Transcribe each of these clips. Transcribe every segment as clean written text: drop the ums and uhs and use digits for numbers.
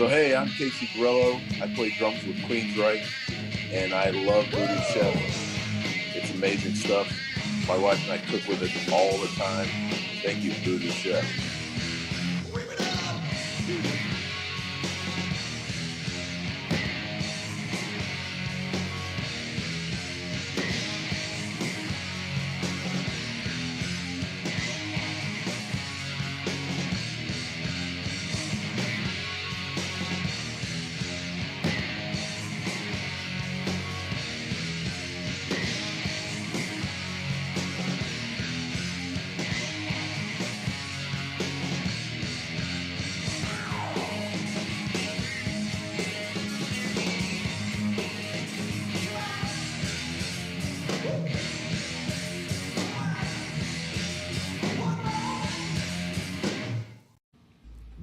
So, hey, I'm Casey Grillo. I play drums with Queensryche, and I love VooDoo Chef. It's amazing stuff. My wife and I cook with it all the time. Thank you, VooDoo Chef.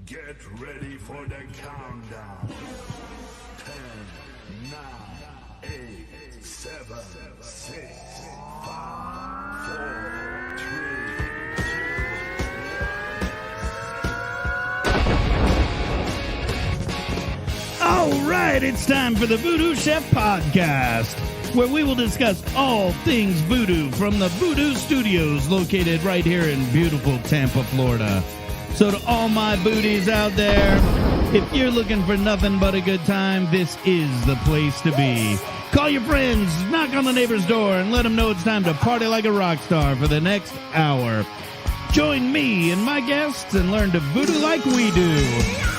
Get ready for the countdown. 10, 9, 8, 7, 6, 5, 4, 3, 2. All right, it's time for the VooDoo Chef Podcast, where we will discuss all things voodoo from the VooDoo Studios located right here in beautiful Tampa, Florida. So to all my booties out there, if you're looking for nothing but a good time, this is the place to be. Call your friends, knock on the neighbor's door, and let them know it's time to party like a rock star for the next hour. Join me and my guests and learn to VooDoo like we do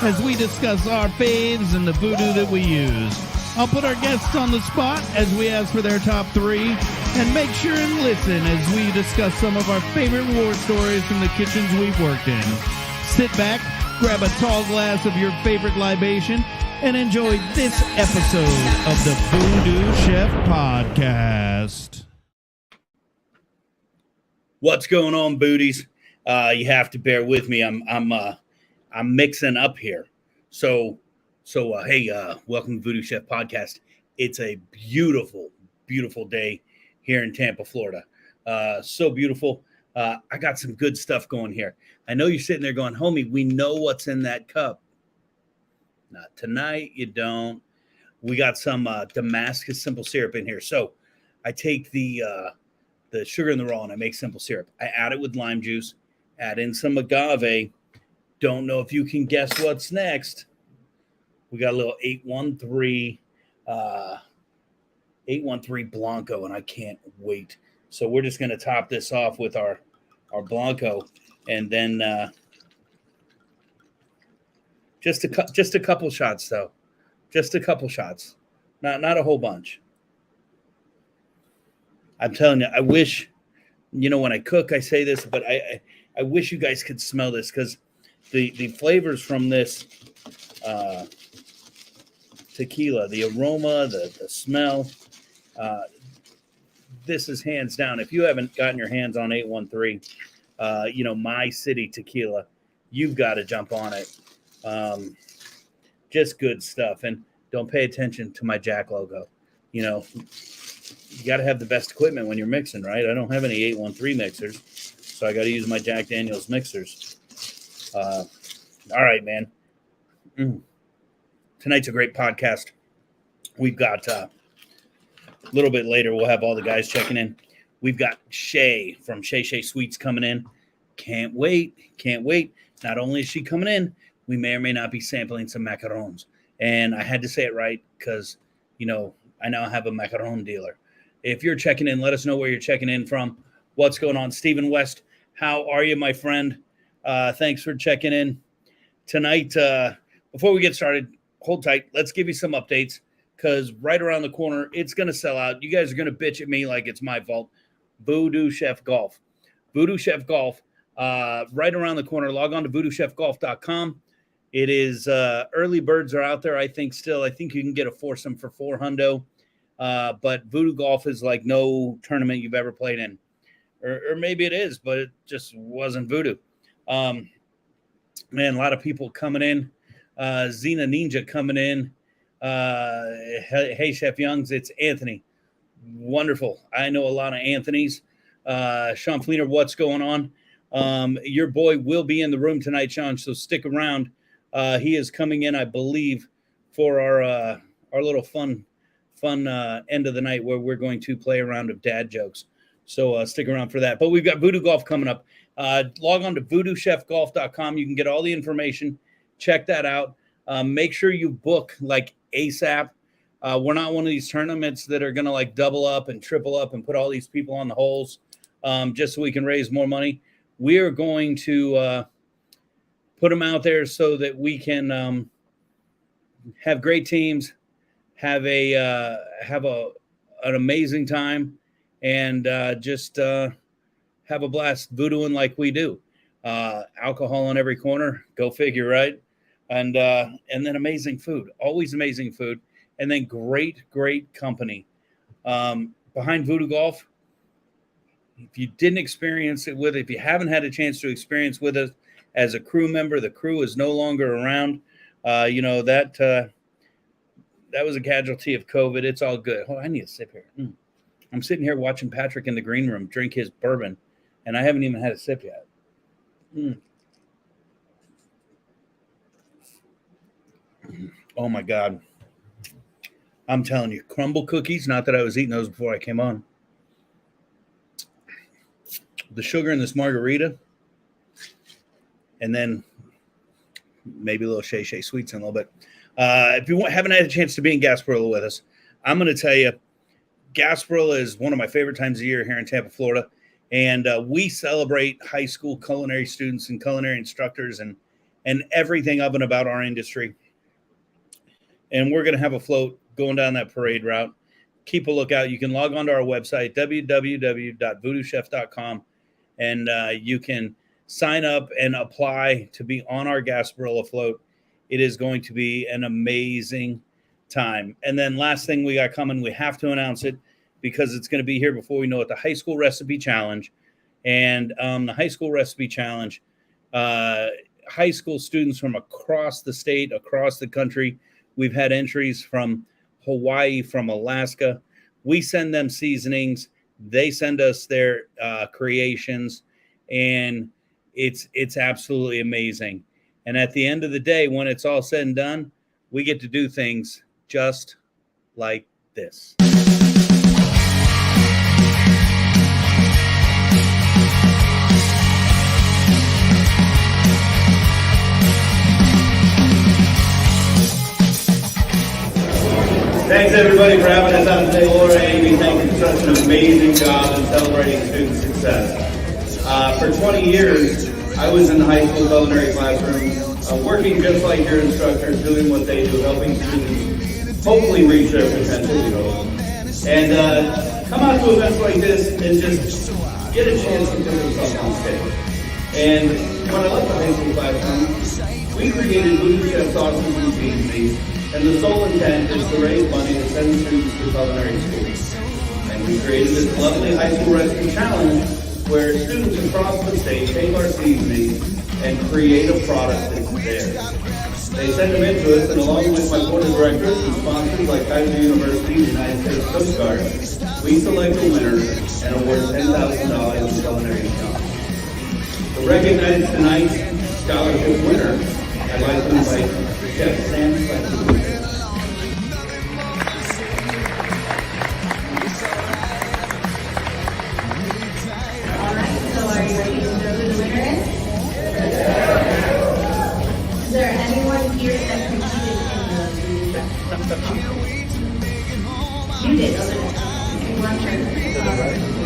as we discuss our faves and the voodoo that we use. I'll put our guests on the spot as we ask for their top 3, and make sure and listen as we discuss some of our favorite war stories from the kitchens we've worked in. Sit back, grab a tall glass of your favorite libation, and enjoy this episode of the VooDoo Chef Podcast. What's going on, booties? You have to bear with me. I'm mixing up here. So hey, welcome to VooDoo Chef Podcast. It's a beautiful, beautiful day here in Tampa, Florida. So beautiful. I got some good stuff going here. I know you're sitting there going, homie, we know what's in that cup. Not tonight, you don't. We got some Damascus simple syrup in here. So I take the sugar in the raw and I make simple syrup. I add it with lime juice, add in some agave. Don't know if you can guess what's next. We got a little 813 Blanco, and I can't wait. So we're just going to top this off with our Blanco, and then just a couple shots, though. Just a couple shots, not a whole bunch. I'm telling you, I wish, when I cook, I say this, but I wish you guys could smell this, because the flavors from this tequila, the aroma, the smell, this is hands down. If you haven't gotten your hands on 813, My City tequila, you've got to jump on it. Just good stuff. And don't pay attention to my Jack logo. You got to have the best equipment when you're mixing, right? I don't have any 813 mixers, so I got to use my Jack Daniels mixers. All right, man. Tonight's a great podcast. We've got a little bit later, we'll have all the guys checking in. We've got Shay from Shay Sweets coming in. Can't wait. Not only is she coming in, we may or may not be sampling some macarons. And I had to say it right because, I now have a macaron dealer. If you're checking in, let us know where you're checking in from. What's going on? Stephen West, how are you, my friend? Thanks for checking in. Tonight, before we get started, hold tight. Let's give you some updates, because right around the corner, it's going to sell out. You guys are going to bitch at me like it's my fault. VooDoo Chef Golf. VooDoo Chef Golf, right around the corner. Log on to VooDooChefGolf.com. It is early birds are out there, I think, still. I think you can get a foursome for $400. But VooDoo Golf is like no tournament you've ever played in. Or maybe it is, but it just wasn't VooDoo. Man, a lot of people coming in. Xena Ninja coming in. Hey, Chef Youngs, it's Anthony. Wonderful. I know a lot of Anthony's. Sean Fleener, what's going on? Your boy will be in the room tonight, Sean, so stick around. He is coming in, I believe, for our little fun end of the night where we're going to play a round of dad jokes. So stick around for that. But we've got VooDoo Golf coming up. Log on to VooDooChefGolf.com. You can get all the information. Check that out. Make sure you book like ASAP. We're not one of these tournaments that are going to like double up and triple up and put all these people on the holes just so we can raise more money. We are going to put them out there so that we can have great teams, have an amazing time, and just have a blast voodooing like we do. Alcohol on every corner, go figure, right? And then amazing food, always amazing food, and then great company. Behind VooDoo Golf, if you didn't experience it with it, if you haven't had a chance to experience with us as a crew member, the crew is no longer around. That was a casualty of COVID. It's all good. Oh, I need a sip here. I'm sitting here watching Patrick in the green room drink his bourbon, and I haven't even had a sip yet. Oh, my God. I'm telling you, crumble cookies, not that I was eating those before I came on. The sugar in this margarita, and then maybe a little Shay Sweets in a little bit. If you haven't had a chance to be in Gasparilla with us, I'm going to tell you, Gasparilla is one of my favorite times of year here in Tampa, Florida. And we celebrate high school culinary students and culinary instructors and everything of and about our industry. And we're going to have a float going down that parade route. Keep a lookout. You can log on to our website, www.VooDooChef.com, and you can sign up and apply to be on our Gasparilla float. It is going to be an amazing time. And then last thing we got coming, we have to announce it because it's going to be here before we know it, the High School Recipe Challenge. And the High School Recipe Challenge, high school students from across the state, across the country. We've had entries from Hawaii, from Alaska. We send them seasonings. They send us their creations, and it's absolutely amazing. And at the end of the day, when it's all said and done, we get to do things just like this. Thanks, everybody, for having us out today. Laura and Amy, thank you for such an amazing job in celebrating student success. For 20 years, I was in the high school culinary classroom, working just like your instructors, doing what they do, helping students hopefully reach their potential, you know. And come out to events like this and just get a chance to put yourself on stage. And when I left the high school classroom, we created VooDoo Chef sauces and seasonings. And the sole intent is to raise money to send students to culinary schools. And we created this lovely high school recipe challenge where students across the state take our seasonings and create a product that's theirs. They send them in to us, and along with my board of directors and sponsors like Kaiser University and the United States Coast Guard, we select a winner and award $10,000 in culinary scholarship. To recognize tonight's scholarship winner, I'd like to invite Chef Sam Fletcher. Is there anyone here that competed in the You did, okay. One turn.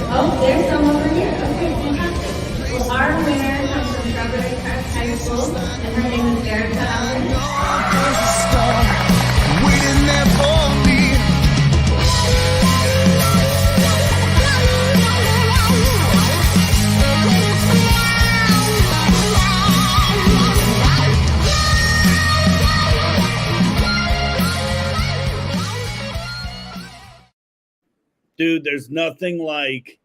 Oh, there's some over here. Okay, fantastic. Well, our winner comes from Strawberry Crest High School, and her name is Erica Youngs. Waiting there for me. Dude, there's nothing like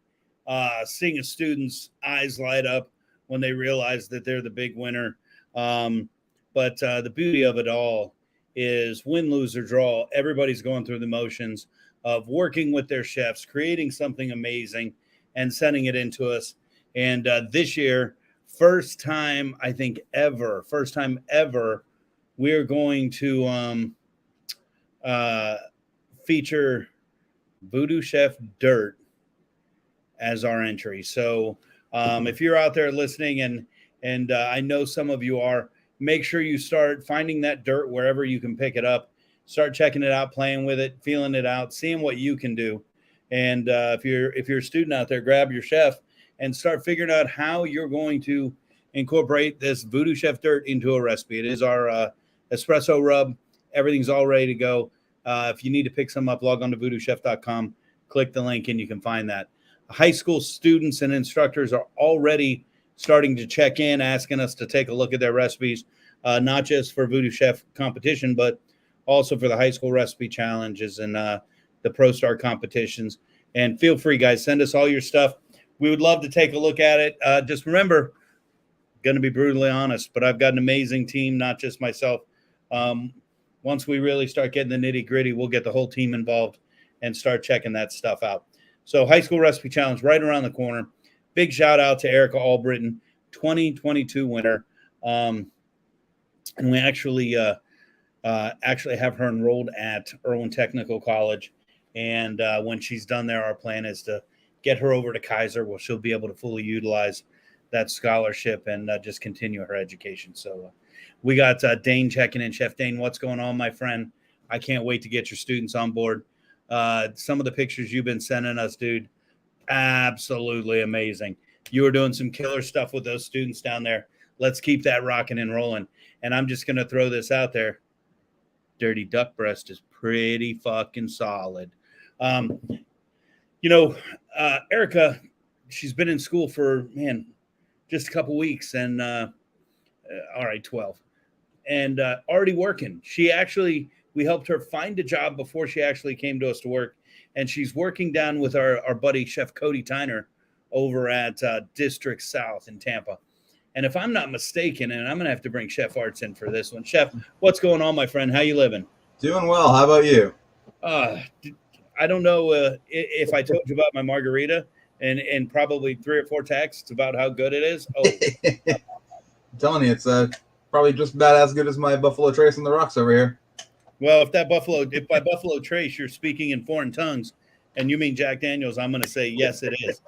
seeing a student's eyes light up when they realize that they're the big winner. But the beauty of it all is win, lose, or draw. Everybody's going through the motions of working with their chefs, creating something amazing, and sending it into us. And this year, first time ever we're going to feature VooDoo Chef Dirt as our entry. So if you're out there listening, and I know some of you are, make sure you start finding that dirt wherever you can pick it up. Start checking it out, playing with it, feeling it out, seeing what you can do. And if you're a student out there, grab your chef and start figuring out how you're going to incorporate this VooDoo Chef Dirt into a recipe. It is our espresso rub. Everything's all ready to go. If you need to pick some up, log on to VooDooChef.com, click the link, and you can find that. High school students and instructors are already starting to check in, asking us to take a look at their recipes, not just for VooDoo Chef competition, but also for the high school recipe challenges and the Pro Star competitions. And feel free, guys, send us all your stuff. We would love to take a look at it. Just remember, going to be brutally honest, but I've got an amazing team, not just myself. Once we really start getting the nitty gritty, we'll get the whole team involved and start checking that stuff out. So high school recipe challenge right around the corner. Big shout out to Erica Albritton, 2022 winner. And we actually have her enrolled at Irwin Technical College. And when she's done there, our plan is to get her over to Kaiser, where she'll be able to fully utilize that scholarship and just continue her education. So we got Dane checking in. Chef Dane, what's going on, my friend? I can't wait to get your students on board. Some of the pictures you've been sending us, dude, absolutely amazing. You were doing some killer stuff with those students down there. Let's keep that rocking and rolling. And I'm just going to throw this out there. Dirty duck breast is pretty fucking solid. Erica, she's been in school for, just a couple weeks, and 12, and already working. We helped her find a job before she actually came to us to work, and she's working down with our buddy Chef Cody Tyner over at District South in Tampa. And if I'm not mistaken, and I'm gonna have to bring Chef Arts in for this one. Chef, what's going on, my friend? How you living? Doing well. How about you? I don't know if I told you about my margarita and probably 3 or 4 texts about how good it is. Oh, I'm telling you, it's probably just about as good as my Buffalo Trace on the rocks over here. Well, if by Buffalo Trace you're speaking in foreign tongues and you mean Jack Daniels, I'm going to say yes, it is.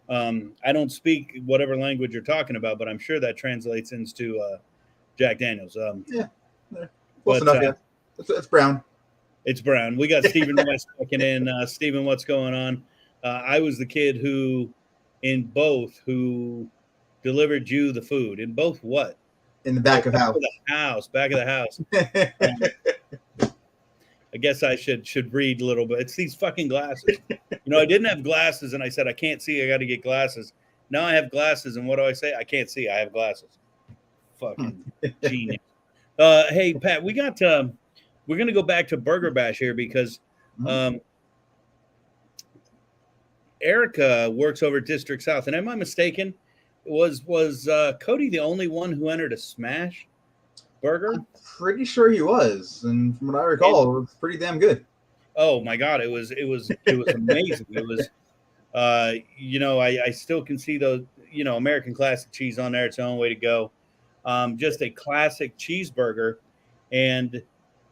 I don't speak whatever language you're talking about, but I'm sure that translates into Jack Daniels. Close enough, yeah. It's brown. It's brown. We got Stephen West checking in. Stephen, what's going on? I was the kid who delivered you the food. In both what? In the back of house. Back of the house. I guess I should read a little bit. It's these fucking glasses. I didn't have glasses, and I said, I can't see. I got to get glasses. Now I have glasses, and what do I say? I can't see. I have glasses. Fucking genius. Hey, Pat, we got we're going to go back to Burger Bash here because Erica works over at District South. And am I mistaken? Was Cody the only one who entered a smash burger? I'm pretty sure he was. And from what I recall, it was pretty damn good. Oh my God. It was amazing. It was, I still can see those, American classic cheese on there. It's the only way to go. Just a classic cheeseburger. And,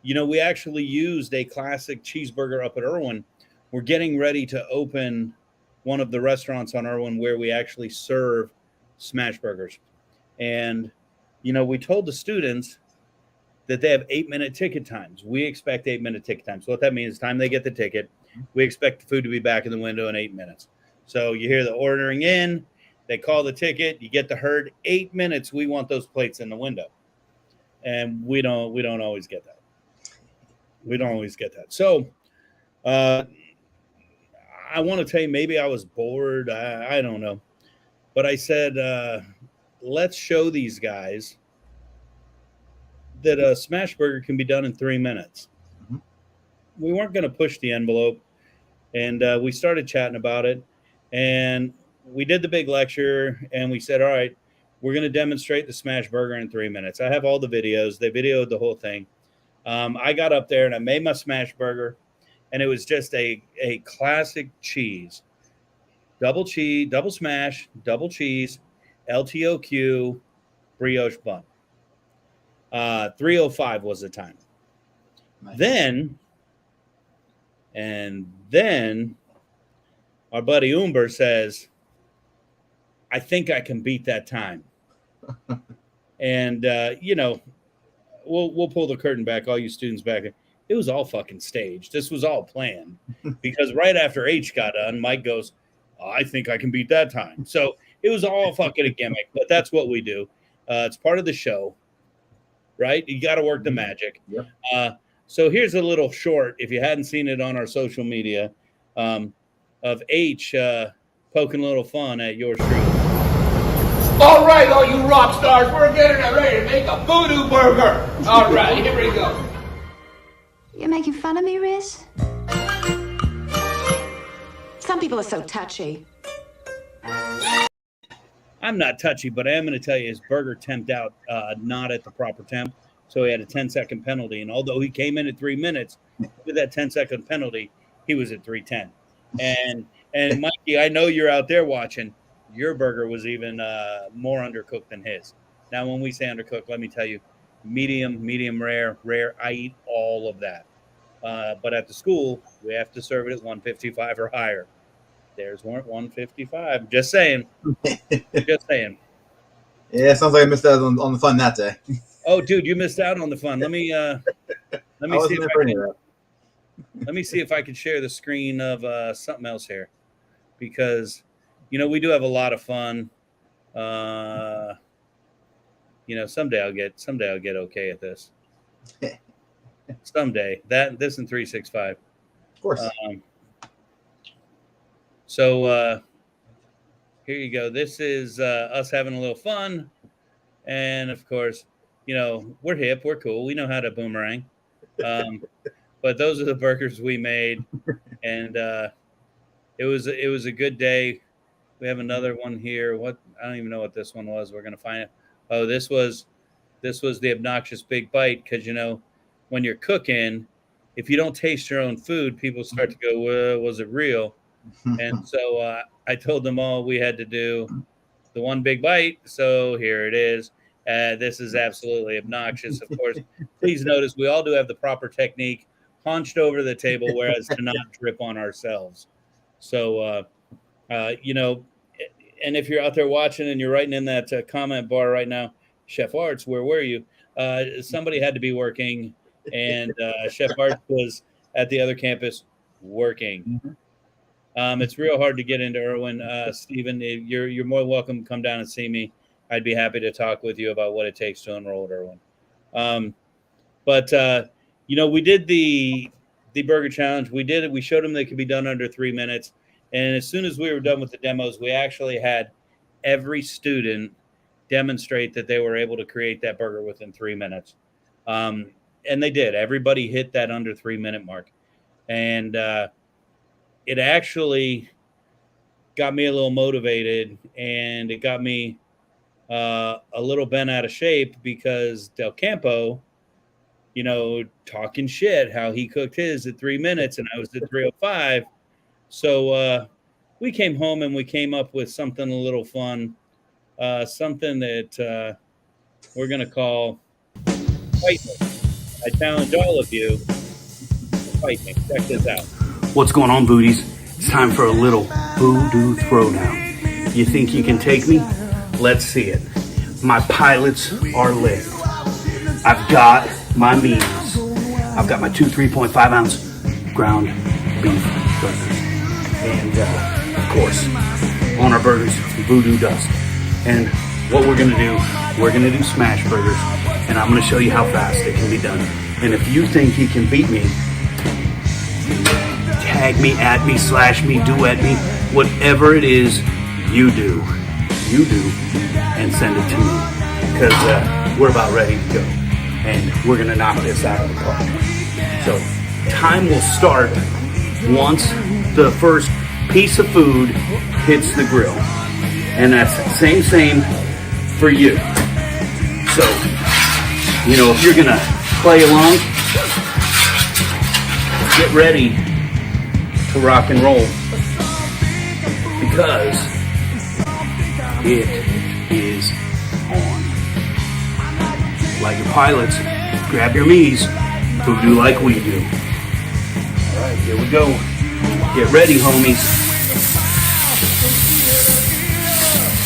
we actually used a classic cheeseburger up at Irwin. We're getting ready to open one of the restaurants on Irwin where we actually serve smash burgers. And, we told the students that they have 8-minute ticket times. We expect 8-minute ticket times. So what that means is time they get the ticket, we expect the food to be back in the window in 8 minutes. So you hear the ordering in, they call the ticket, you get the herd, 8 minutes. We want those plates in the window. And we don't always get that. We don't always get that. So I want to tell you, maybe I was bored. I don't know. But I said, let's show these guys that a smash burger can be done in 3 minutes. Mm-hmm. We weren't going to push the envelope. And we started chatting about it. And we did the big lecture. And we said, all right, we're going to demonstrate the smash burger in 3 minutes. I have all the videos. They videoed the whole thing. I got up there and I made my smash burger. And it was just a classic cheese. Double smash, double cheese, LTOQ, brioche bun. 3:05 was the time. Nice. Then our buddy Umber says, I think I can beat that time. And, we'll pull the curtain back, all you students back. It was all fucking staged. This was all planned. Because right after H got done, Mike goes, I think I can beat that time. So it was all fucking a gimmick, but that's what we do. It's part of the show, right? You got to work the magic. Yep. So here's a little short, if you hadn't seen it on our social media, of H poking a little fun at yours truly. All right, all you rock stars, we're getting ready to make a VooDoo burger. All right, here we go. You're making fun of me, Riz? Some people are so touchy. I'm not touchy, but I am going to tell you his burger temped out not at the proper temp. So he had a 10-second penalty. And although he came in at 3 minutes, with that 10-second penalty, he was at 3:10. And Mikey, I know you're out there watching. Your burger was even more undercooked than his. Now, when we say undercooked, let me tell you, medium rare. I eat all of that. But at the school, we have to serve it at 155 or higher. Theirs weren't 155. Just saying. Just saying. Yeah, sounds like I missed out on the fun that day. Oh, dude, you missed out on the fun. Let me see if I can share the screen of something else here, because we do have a lot of fun. Someday I'll get okay at this. Someday this in 365. Of course. So here you go. This is us having a little fun, and of course, we're hip, we're cool, we know how to boomerang. But those are the burgers we made, and it was a good day. We have another one here. I don't even know what this one was. We're gonna find it. Oh, this was the obnoxious big bite, because when you're cooking, if you don't taste your own food, people start to go, was it real? And so I told them all we had to do the one big bite. So here it is. This is absolutely obnoxious. Of course, please notice we all do have the proper technique, hunched over the table, whereas to not drip on ourselves. So, and if you're out there watching and you're writing in that comment bar right now, Chef Arts, where were you? Somebody had to be working, and Chef Arts was at the other campus working. It's real hard to get into Irwin. Stephen, you're more welcome to come down and see me. I'd be happy to talk with you about what it takes to enroll at Irwin. We did the burger challenge. We showed them they could be done under 3 minutes. And as soon as we were done with the demos, we actually had every student demonstrate that they were able to create that burger within 3 minutes. And they did. Everybody hit that under 3 minute mark. And it actually got me a little motivated, and it got me a little bent out of shape, because Del Campo, talking shit, how he cooked his at 3 minutes and I was at 3:05. So we came home and we came up with something a little fun, something that we're going to call Fight Me. I challenge all of you to fight me. Check this out. What's going on, Booties? It's time for a little VooDoo Throwdown. You think you can take me? Let's see it. My pilots are lit. I've got my meats. I've got my 2 3.5 ounce ground beef burgers. And, of course, on our burgers, VooDoo dust. And what we're going to do, we're going to do smash burgers. And I'm going to show you how fast it can be done. And if you think you can beat me, tag me, at me, slash me, duet me, whatever it is you do, and send it to me, because we're about ready to go, and we're going to knock this out of the park. So time will start once the first piece of food hits the grill, and that's same for you. So, if you're going to play along, get ready to rock and roll, because it is on. Light your pilots. Grab your me's. VooDoo like we do. All right, here we go. Get ready, homies.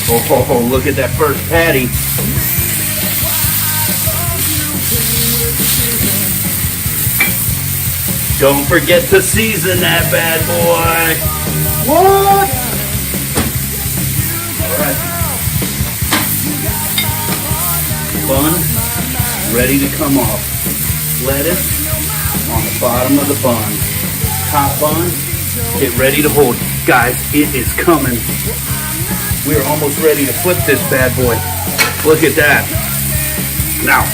Oh, look at that first patty. Don't forget to season that bad boy. What? All right. Bun ready to come off. Lettuce on the bottom of the bun. Top bun, get ready to hold. Guys, it is coming. We're almost ready to flip this bad boy. Look at that. Now,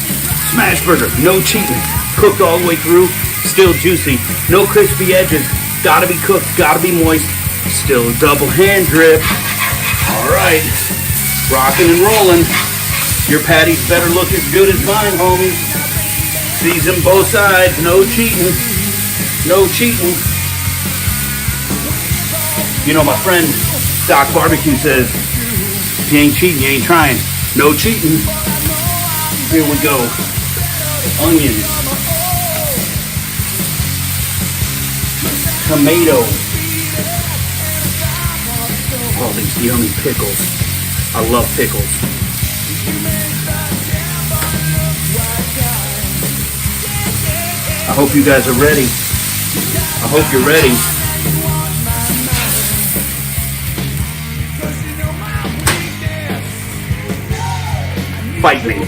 smash burger, no cheating. Cooked all the way through, still juicy. No crispy edges. Gotta be cooked, gotta be moist. Still a double hand drip. All right, rocking and rolling. Your patties better look as good as mine, homies. Season both sides, no cheating. No cheating. You know, my friend Doc Barbecue says, if you ain't cheating, you ain't trying. No cheating. Here we go. Onions. Tomato. Oh, these yummy pickles. I love pickles. I hope you guys are ready. I hope you're ready. Fight me.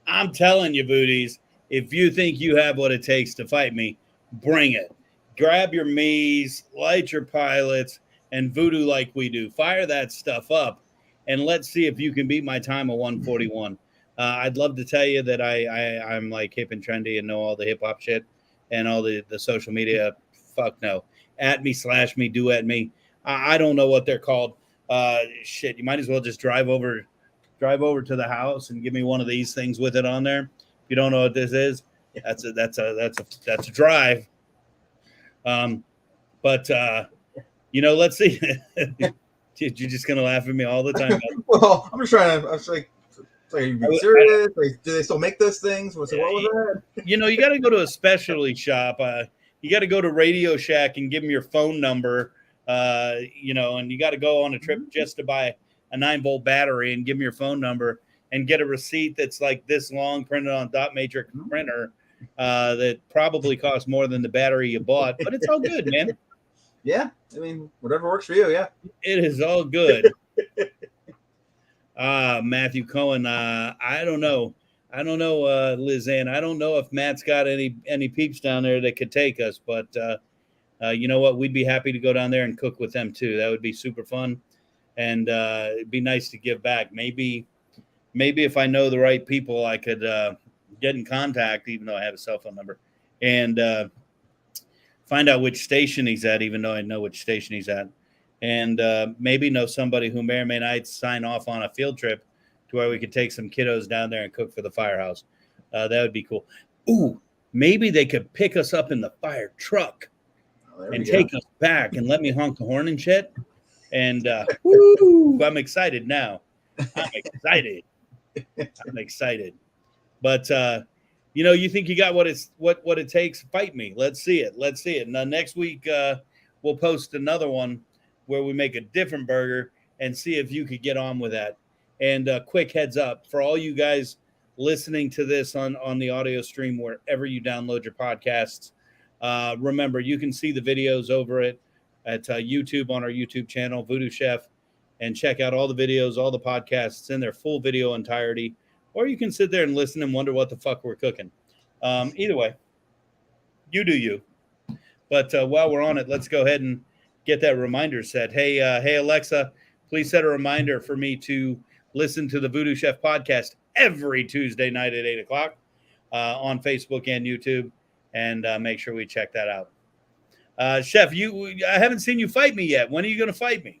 I'm telling you, Voodies, if you think you have what it takes to fight me, bring it. Grab your me's, light your pilots, and VooDoo like we do. Fire that stuff up, and let's see if you can beat my time of 141. I'd love to tell you that I'm like hip and trendy and know all the hip-hop shit and all the social media. Fuck no. At me, slash me, do at me. I don't know what they're called. Shit, you might as well just drive over to the house and give me one of these things with it on there. If you don't know what this is, that's a drive. But let's see. You're just gonna laugh at me all the time. Well, I'm just trying to. I was like, are you being serious? Do they still make those things? What was that? You got to go to a specialty shop. You got to go to Radio Shack and give them your phone number. And you got to go on a trip just to buy a 9-volt battery and give them your phone number and get a receipt that's like this long, printed on dot matrix printer that probably costs more than the battery you bought, but it's all good, man. Yeah, I mean, whatever works for you. Yeah, it is all good. Matthew Cohen. I don't know, Liz Ann. I don't know if Matt's got any peeps down there that could take us, but you know what? We'd be happy to go down there and cook with them too. That would be super fun. And it'd be nice to give back. Maybe if I know the right people, I could get in contact, even though I have a cell phone number, and find out which station he's at, even though I know which station he's at, and maybe know somebody who may or may not sign off on a field trip to where we could take some kiddos down there and cook for the firehouse. That would be cool. Ooh, maybe they could pick us up in the fire truck and take us back and let me honk the horn and shit. And I'm excited now. I'm excited. But you think you got what it takes? Fight me. Let's see it. Now next week we'll post another one where we make a different burger and see if you could get on with that. And quick heads up for all you guys listening to this on the audio stream wherever you download your podcasts. Remember, you can see the videos over at YouTube on our YouTube channel, VooDoo Chef, and check out all the videos, all the podcasts in their full video entirety. Or you can sit there and listen and wonder what the fuck we're cooking. Either way, you do you. But while we're on it, let's go ahead and get that reminder set. Hey, Alexa, please set a reminder for me to listen to the VooDoo Chef podcast every Tuesday night at 8 o'clock on Facebook and YouTube. And make sure we check that out. Chef, I haven't seen you fight me yet. When are you going to fight me?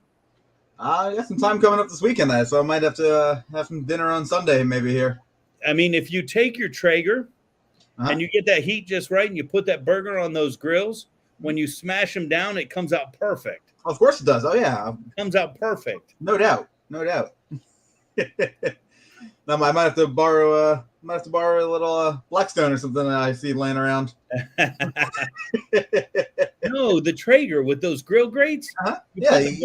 I got some time coming up this weekend, so I might have to have some dinner on Sunday maybe here. I mean, if you take your Traeger and you get that heat just right and you put that burger on those grills, when you smash them down, it comes out perfect. Of course it does. Oh, yeah. It comes out perfect. No doubt. No doubt. Now, I might have to borrow a little Blackstone or something that I see laying around. No, the Traeger with those grill grates. Yeah, and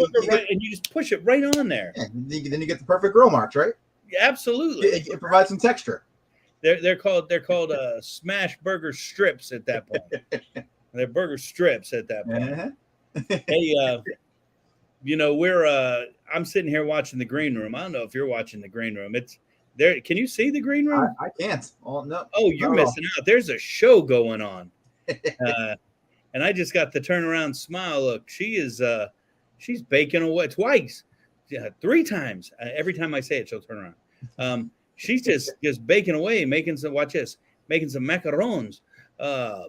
you just push it right on there. Yeah, then you get the perfect grill marks, right? Absolutely. It provides some texture. They're called smash burger strips at that point. They're burger strips at that point. Hey, I'm sitting here watching the green room. I don't know if you're watching the green room. It's there. Can you see the green room? I can't. Oh, no. Oh, you're missing out. There's a show going on. And I just got the turnaround smile. Look, she's baking away twice, 3 times. Every time I say it, she'll turn around. She's just baking away, making some macarons.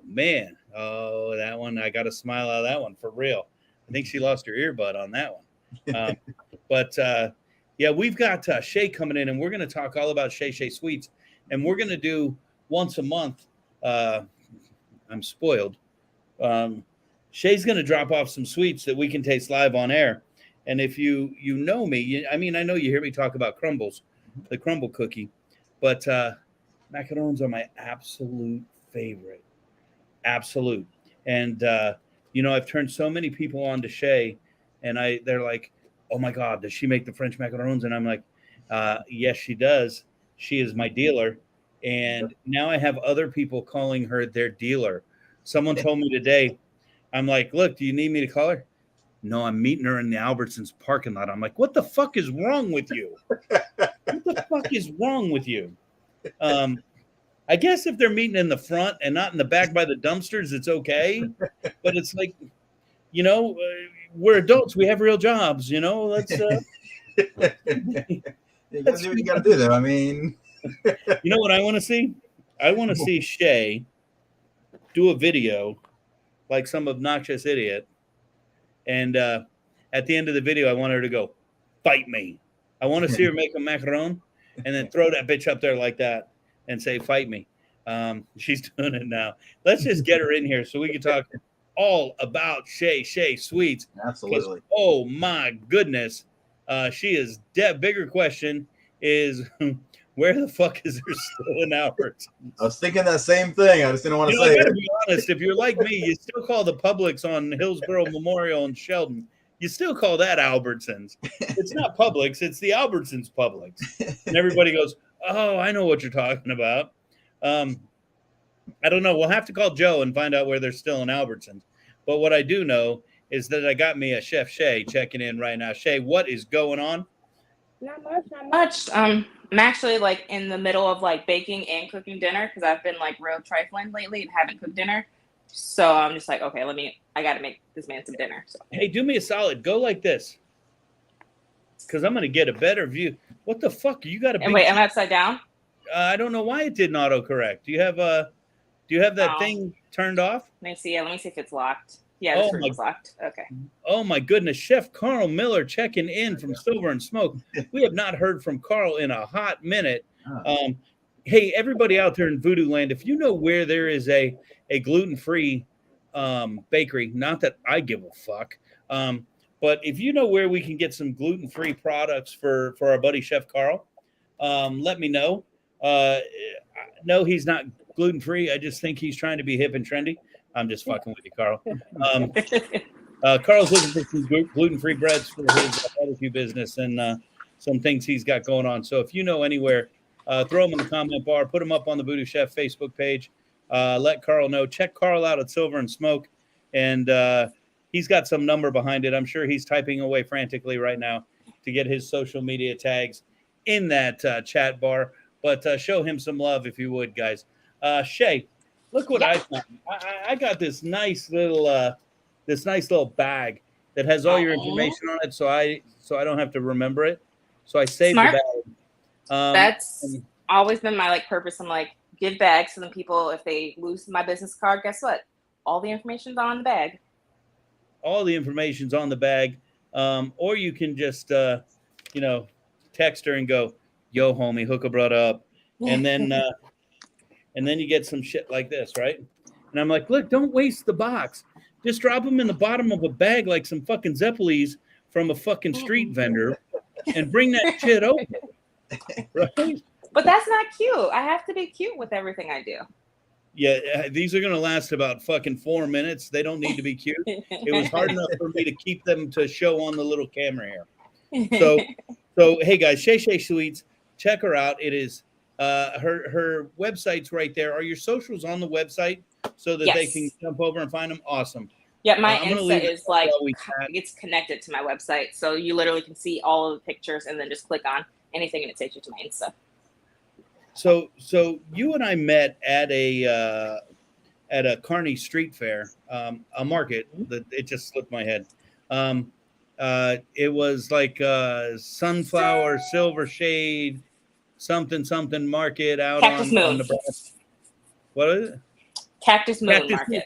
Man. Oh, that one. I got a smile out of that one for real. I think she lost her earbud on that one. But we've got Shay coming in, and we're going to talk all about Shay Sweets. And we're going to do once a month. I'm spoiled. Shay's going to drop off some sweets that we can taste live on air. And if you know me, I know you hear me talk about crumbles, the crumble cookie, but macarons are my absolute favorite. Absolute. And, I've turned so many people on to Shay, and they're like, oh my God, does she make the French macarons? And I'm like, yes, she does. She is my dealer. And now I have other people calling her their dealer. Someone told me today, I'm like, look, do you need me to call her? No, I'm meeting her in the Albertsons parking lot. I'm like, what the fuck is wrong with you? What the fuck is wrong with you? I guess if they're meeting in the front and not in the back by the dumpsters, it's okay. But it's like, we're adults. We have real jobs, let's. You gotta do what you gotta do, though. I mean, you know what I want to see? I want to see Shay do a video like some obnoxious idiot. And at the end of the video, I want her to go, fight me. I want to see her make a macaron and then throw that bitch up there like that and say, fight me. She's doing it now. Let's just get her in here so we can talk all about Shay Sweets. Absolutely. Oh, my goodness. She is dead. Bigger question is, where the fuck is there still an Albertsons? I was thinking that same thing. I just didn't want to say I gotta it. be honest. If you're like me, you still call the Publix on Hillsborough Memorial and Sheldon. You still call that Albertsons. It's not Publix. It's the Albertsons Publix. And everybody goes, oh, I know what you're talking about. I don't know. We'll have to call Joe and find out where there's still an Albertsons. But what I do know is that I got me a Chef Shay checking in right now. Shay, what is going on? Not much. I'm actually in the middle of baking and cooking dinner because I've been real trifling lately and haven't cooked dinner. So I'm just okay, I got to make this man some dinner. So. Hey, do me a solid. Go like this. Because I'm going to get a better view. What the fuck? You got to wait, I'm upside down? I don't know why it didn't autocorrect. Do you have that thing turned off? Let me see if it's locked. Yeah, this room is locked. Okay. Oh my goodness. Chef Carl Miller checking in from Silver and Smoke. We have not heard from Carl in a hot minute. Hey, everybody out there in VooDoo land, if you know where there is a gluten-free bakery, not that I give a fuck, but if you know where we can get some gluten-free products for our buddy Chef Carl, let me know. No, he's not gluten-free. I just think he's trying to be hip and trendy. I'm just fucking with you, Carl. Carl's looking for some gluten-free breads for his barbecue business and some things he's got going on. So if you know anywhere, throw them in the comment bar, put them up on the VooDoo Chef Facebook page. Let Carl know. Check Carl out at Silver and Smoke, and he's got some number behind it. I'm sure he's typing away frantically right now to get his social media tags in that chat bar. But show him some love if you would, guys. Shay, look what I found. I got this nice little bag that has all your information on it, so I don't have to remember it. So I saved the bag. That's always been my purpose. I'm give bags so then people, if they lose my business card, guess what? All the information's on the bag. All the information's on the bag. Or you can just text her and go, yo, homie, hook a brother up. and then you get some shit like this, right? And I'm like, look, don't waste the box. Just drop them in the bottom of a bag like some fucking Zeppelis from a fucking street vendor, and bring that shit over, right? But that's not cute. I have to be cute with everything I do. Yeah, these are going to last about fucking 4 minutes. They don't need to be cute. It was hard enough for me to keep them to show on the little camera here. So hey guys, Shay Sweets, check her out. It is her website's right there. Are your socials on the website so that they can jump over and find them? Awesome. Yeah, my Insta is like, it's connected to my website. So you literally can see all of the pictures and then just click on anything and it takes you to my Insta. So you and I met at a Kearney Street Fair, a market that it just slipped my head. It was like sunflower, silver shade, something market out Cactus on Nebraska. What is it? Cactus Moon Market.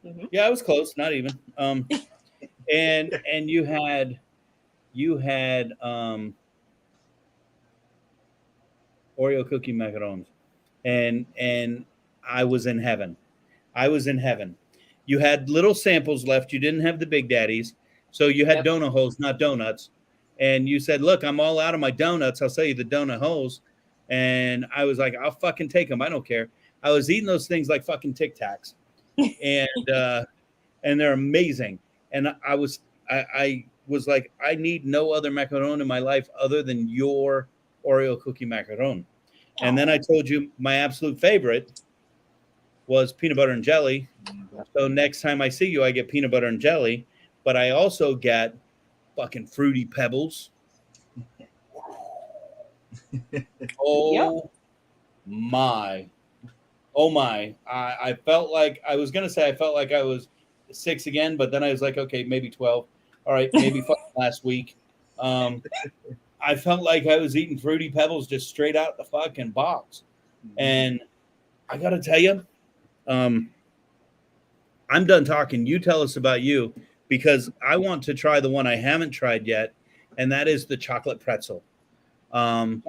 Mm-hmm. Yeah, I was close, not even. And you had Oreo cookie macarons, and I was in heaven. You had little samples left. You didn't have the Big Daddies, so you had donut holes, not donuts. And you said, "Look, I'm all out of my donuts. I'll sell you the donut holes." And I was like, "I'll fucking take them. I don't care." I was eating those things like fucking Tic Tacs, and they're amazing. And I was like, I need no other macaron in my life other than your Oreo cookie macaron. And then I told you my absolute favorite was peanut butter and jelly. So next time I see you, I get peanut butter and jelly, but I also get fucking Fruity Pebbles. Oh my. I felt like I was going to say I felt like I was 6 again, but then I was like, okay, maybe 12. All right, maybe last week. I felt like I was eating Fruity Pebbles just straight out the fucking box. And I got to tell you, I'm done talking. You tell us about you, because I want to try the one I haven't tried yet, and that is the chocolate pretzel. And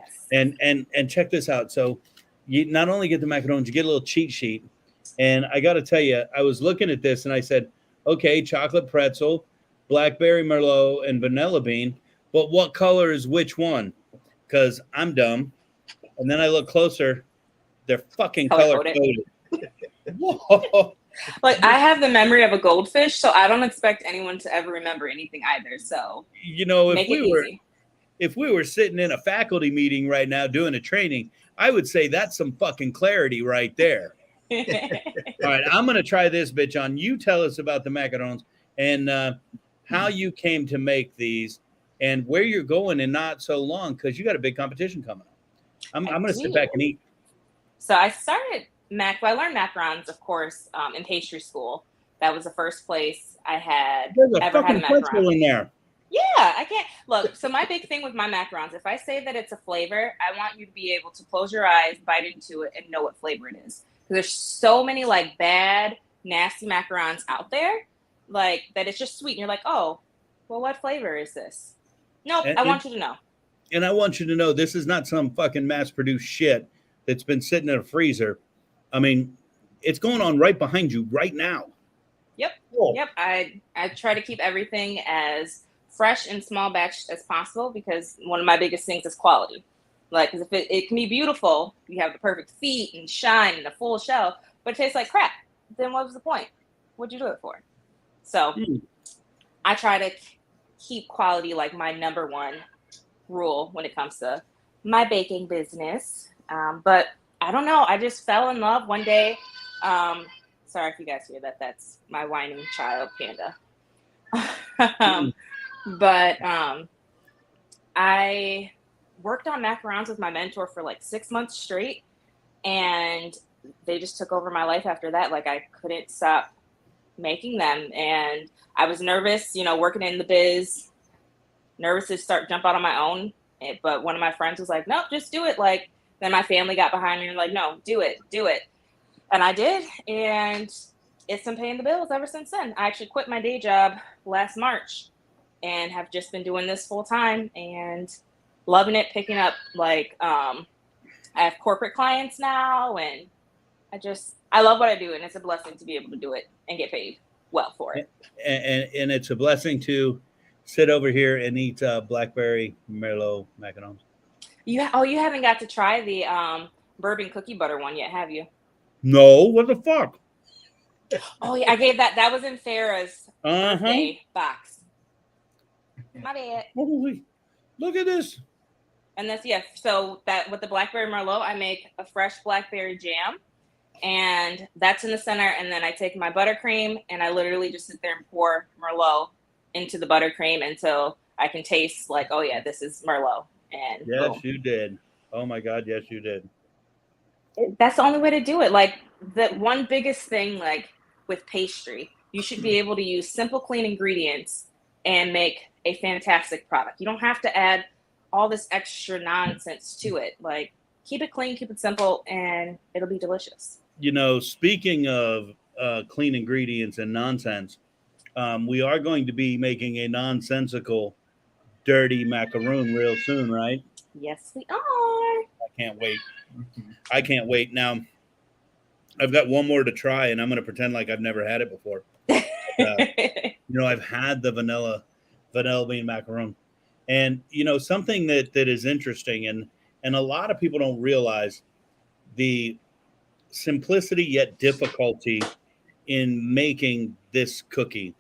check this out. So you not only get the macarons, you get a little cheat sheet. And I got to tell you, I was looking at this and I said, okay, chocolate pretzel, blackberry merlot, and vanilla bean. But what color is which one? Because I'm dumb. And then I look closer. They're fucking color coded. Whoa. Like, I have the memory of a goldfish, so I don't expect anyone to ever remember anything either. So, if we were sitting in a faculty meeting right now doing a training, I would say that's some fucking clarity right there. All right, I'm going to try this bitch on. You tell us about the macarons and how you came to make these and where you're going in not so long, because you got a big competition coming up. I'm going to sit back and eat. So I started I learned macarons, of course, in pastry school. That was the first place I had ever had a macaron in there. Yeah, I can't look. So my big thing with my macarons, if I say that it's a flavor, I want you to be able to close your eyes, bite into it, and know what flavor it is. Because there's so many like bad, nasty macarons out there, like that it's just sweet, and you're like, oh, well, what flavor is this? Nope, I want you to know. And I want you to know this is not some fucking mass-produced shit that's been sitting in a freezer. I mean, it's going on right behind you right now. Yep. Cool. Yep. I try to keep everything as fresh and small batch as possible, because one of my biggest things is quality. Like, if it can be beautiful, you have the perfect feet and shine and a full shell, but it tastes like crap, then what was the point? What'd you do it for? So I try to keep quality like my number one rule when it comes to my baking business. But I don't know. I just fell in love one day. Sorry if you guys hear that. That's my whining child, Panda. But I worked on macarons with my mentor for like 6 months straight, and they just took over my life after that. Like, I couldn't stop making them, and I was nervous, working in the biz, nervous to jump out on my own. But one of my friends was like, "No, just do it." Like, then my family got behind me and like, "No, do it." And I did, and it's been paying the bills ever since then. I actually quit my day job last March and have just been doing this full time and loving it, picking up like I have corporate clients now, and I love what I do, and it's a blessing to be able to do it and get paid well for it. And it's a blessing to sit over here and eat blackberry Merlot macarons. You haven't got to try the bourbon cookie butter one yet, have you? No, what the fuck? Oh yeah, I gave that. That was in Farrah's birthday box. My bad. Holy, look at this. And that's so that with the blackberry Merlot, I make a fresh blackberry jam, and that's in the center. And then I take my buttercream and I literally just sit there and pour Merlot into the buttercream until I can taste like, oh yeah, this is Merlot. And yes, boom. you did. Oh my God, yes, you did. That's the only way to do it. Like the one biggest thing, like with pastry, you should be able to use simple, clean ingredients and make a fantastic product. You don't have to add all this extra nonsense to it. Like, keep it clean, keep it simple, and it'll be delicious. You know, speaking of clean ingredients and nonsense, we are going to be making a nonsensical dirty macaroon real soon, right? Yes, we are. I can't wait. I can't wait. Now, I've got one more to try, and I'm going to pretend like I've never had it before. I've had the vanilla bean macaroon. And, something that is interesting, and a lot of people don't realize the simplicity yet difficulty in making this cookie.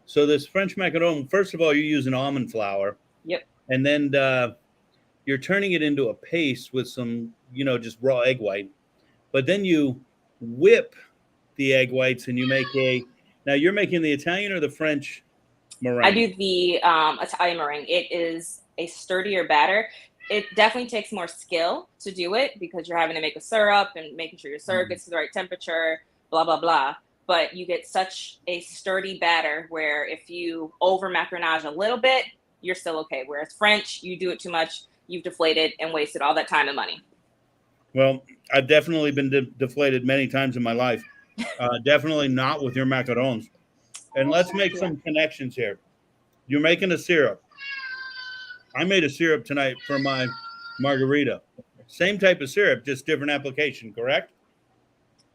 So this French macaron, first of all, you're using almond flour. Yep. And then you're turning it into a paste with some, just raw egg white. But then you whip the egg whites and you make now you're making the Italian or the French meringue? I do the Italian meringue. It is a sturdier batter. It definitely takes more skill to do it because you're having to make a syrup and making sure your syrup gets to the right temperature, blah, blah, blah. But you get such a sturdy batter where if you over macaronage a little bit, you're still okay. Whereas French, you do it too much, you've deflated and wasted all that time and money. Well, I've definitely been deflated many times in my life. Definitely not with your macarons. And let's make some connections here. You're making a syrup. I made a syrup tonight for my margarita. Same type of syrup, just different application, correct?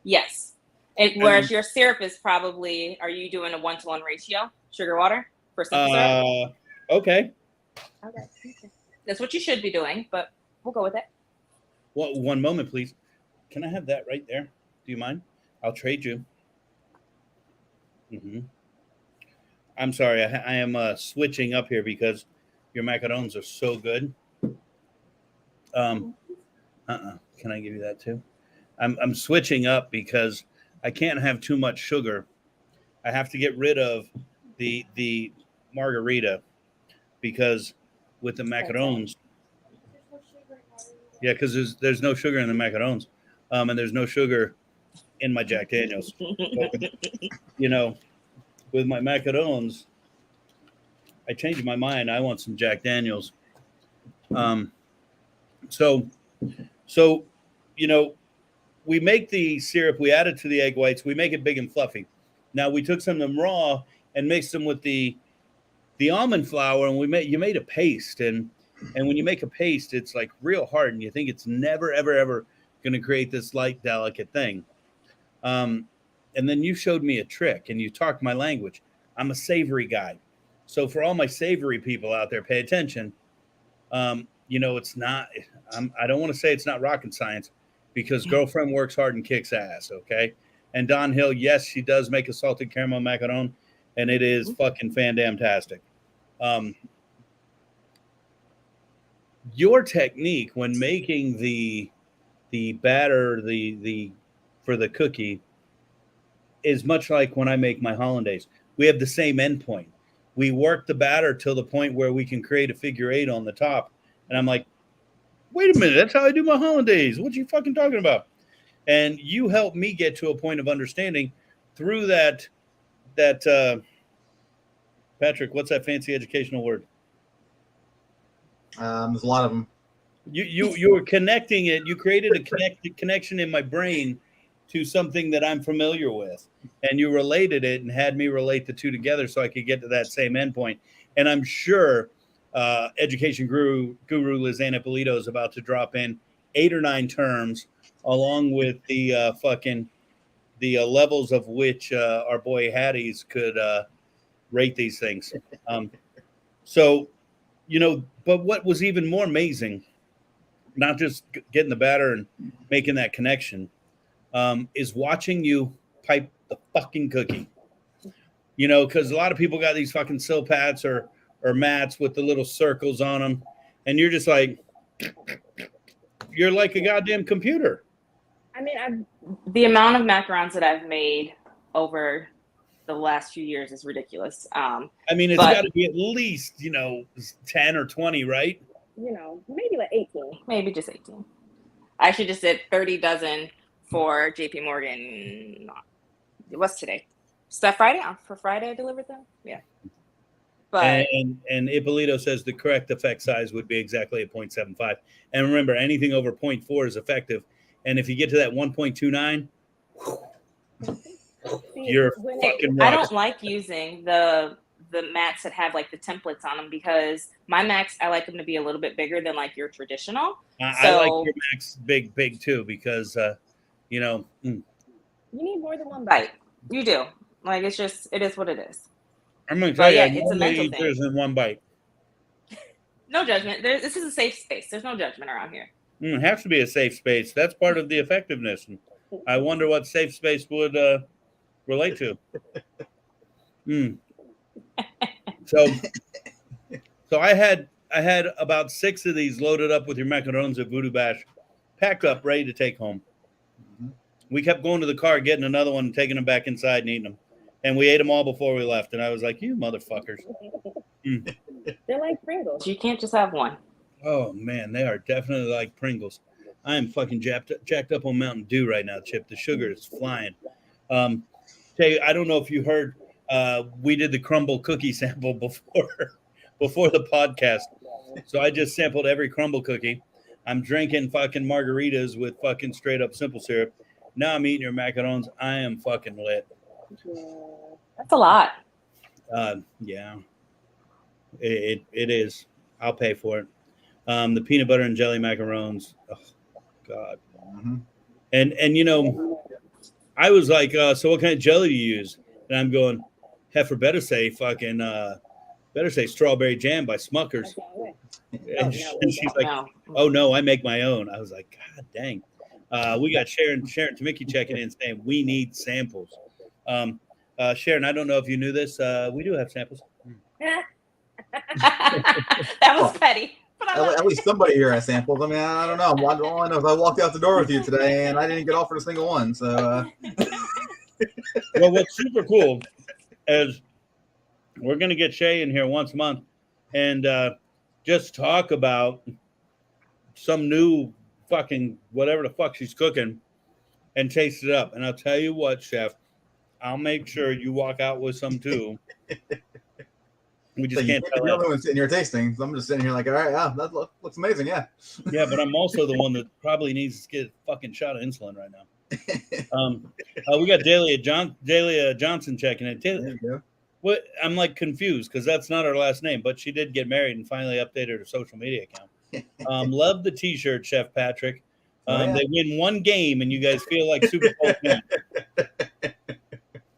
Yes. Whereas your syrup is probably, are you doing a 1-to-1 ratio? Sugar water for simple syrup? Okay. That's what you should be doing, but we'll go with it. Well, one moment, please. Can I have that right there? Do you mind? I'll trade you. I'm sorry. I am switching up here because your macarons are so good. Can I give you that too? I'm switching up because I can't have too much sugar. I have to get rid of the margarita because with the macarons. Yeah, because there's no sugar in the macarons, and there's no sugar in my Jack Daniels. With my macarons, I changed my mind. I want some Jack Daniels. So we make the syrup, we add it to the egg whites, we make it big and fluffy. Now we took some of them raw and mixed them with the almond flour, and you made a paste. And when you make a paste, it's like real hard, and you think it's never, ever, ever going to create this light, delicate thing. And then you showed me a trick, and you talked my language. I'm a savory guy. So for all my savory people out there, pay attention. It's not, I don't want to say it's not rocket science because girlfriend works hard and kicks ass, okay? And Don Hill, yes, she does make a salted caramel macaron, and it is fucking fan-damn-tastic. Your technique when making the batter, for the cookie is much like when I make my hollandaise. We have the same endpoint. We work the batter till the point where we can create a figure 8 on the top. And I'm like, wait a minute, that's how I do my hollandaise. What you fucking talking about? And you helped me get to a point of understanding through that Patrick, what's that fancy educational word? There's a lot of them. You were connecting it. You created a connection in my brain to something that I'm familiar with, and you related it and had me relate the two together so I could get to that same endpoint. And I'm sure education guru Lizanna Polito is about to drop in 8 or 9 terms, along with the levels of which our boy Hattie's could rate these things. So, but what was even more amazing, not just getting the batter and making that connection, is watching you pipe the fucking cookie. Because a lot of people got these fucking Silpats or mats with the little circles on them, and you're just like, you're like a goddamn computer. I mean, the amount of macarons that I've made over the last few years is ridiculous. I mean, it's got to be at least 10 or 20, right? Maybe like 18. Maybe just 18. I actually just did 30 dozen for JP Morgan. What's today? Is that Friday? For Friday I delivered them? Yeah. But and Ippolito says the correct effect size would be exactly at 0.75. And remember, anything over 0.4 is effective. And if you get to that 1.29, you're fucking I don't like using the mats that have like the templates on them, because my mats, I like them to be a little bit bigger than like your traditional. I like your max big too, because you need more than one bite. You do. Like, it is what it is. I'm gonna tell you, it's a mental thing. There's in one bite. No judgment. This is a safe space. There's no judgment around here. It has to be a safe space. That's part of the effectiveness. And I wonder what safe space would relate to. So I had about 6 of these loaded up with your macarons at VooDoo Bash, packed up, ready to take home. We kept going to the car, getting another one, and taking them back inside and eating them. And we ate them all before we left. And I was like, you motherfuckers. They're like Pringles. You can't just have one. Oh, man, they are definitely like Pringles. I am fucking jacked up on Mountain Dew right now, Chip. The sugar is flying. Jay, I don't know if you heard, we did the crumble cookie sample before the podcast. So I just sampled every crumble cookie. I'm drinking fucking margaritas with fucking straight up simple syrup. Now I'm eating your macarons. I am fucking lit. That's a lot. Yeah, it is. I'll pay for it. The peanut butter and jelly macarons. Oh, God. And I was like, so what kind of jelly do you use? And I'm going, heifer, better say strawberry jam by Smucker's. And she's like, oh no, I make my own. I was like, God dang. We got Sharon Tamicki checking in saying we need samples. Sharon, I don't know if you knew this. We do have samples. That was petty. At least somebody here has samples. I mean, I don't know. I don't know if I walked out the door with you today and I didn't get offered a single one. So, well, what's super cool is we're going to get Shay in here once a month and just talk about some new fucking whatever the fuck she's cooking and taste it up. And I'll tell you what, Chef, I'll make sure you walk out with some too. We just can't tell. You're the only one sitting here tasting. So I'm just sitting here like, all right, yeah, that looks amazing, yeah. Yeah, but I'm also the one that probably needs to get a fucking shot of insulin right now. We got Dahlia Johnson checking in. Dahlia, what? I'm like confused because that's not her last name, but she did get married and finally updated her social media account. Love the T-shirt, Chef Patrick. They win one game and you guys feel like Super Bowl fans.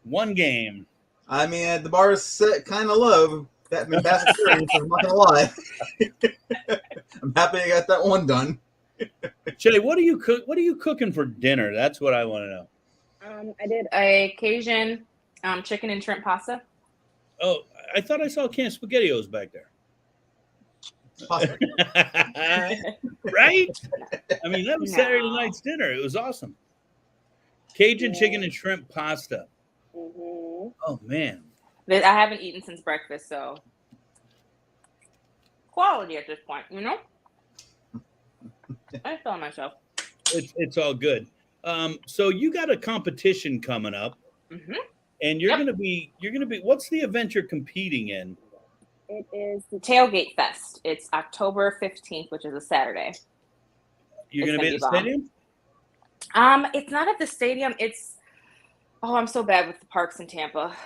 One game. I mean, the bar is set kind of low. That experience, I'm not gonna lie. I'm happy I got that one done. Shay, what are you cooking for dinner? That's what I want to know. I did a Cajun chicken and shrimp pasta. Oh, I thought I saw canned SpaghettiOs back there. Right? I mean, that was Saturday night's dinner. It was awesome. Cajun chicken and shrimp pasta. Oh, man. I haven't eaten since breakfast, so quality at this point, you know? I feel myself. It's all good. So you got a competition coming up, and you're gonna be. What's the event you're competing in? It is the Tailgate Fest. It's October 15th, which is a Saturday. You're gonna be at the stadium? It's not at the stadium. It's I'm so bad with the parks in Tampa.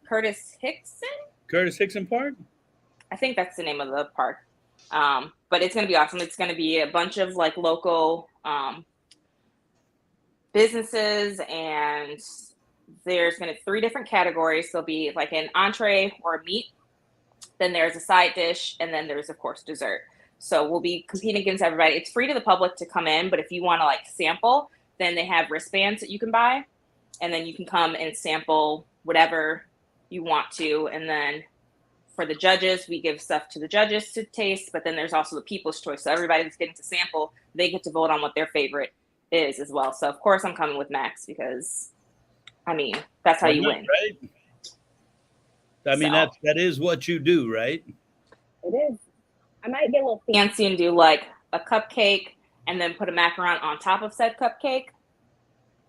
Curtis Hickson Park? I I think that's the name of the park. but it's going to be awesome. It's going to be a bunch of like local businesses, and there's going to 3 different categories. There'll be like an entree or a meat, then there's a side dish, and then there's of course dessert. So we'll be competing against everybody. It's free to the public to come in, but if you want to like sample, then they have wristbands that you can buy, and then you can come and sample whatever you want to. And then for the judges, we give stuff to the judges to taste, but then there's also the people's choice. So everybody that's getting to sample, they get to vote on what their favorite is as well. So of course I'm coming with Max because, I mean, that's how you win. Right? I mean, that is what you do, right? It is. I might get a little fancy and do like a cupcake and then put a macaron on top of said cupcake.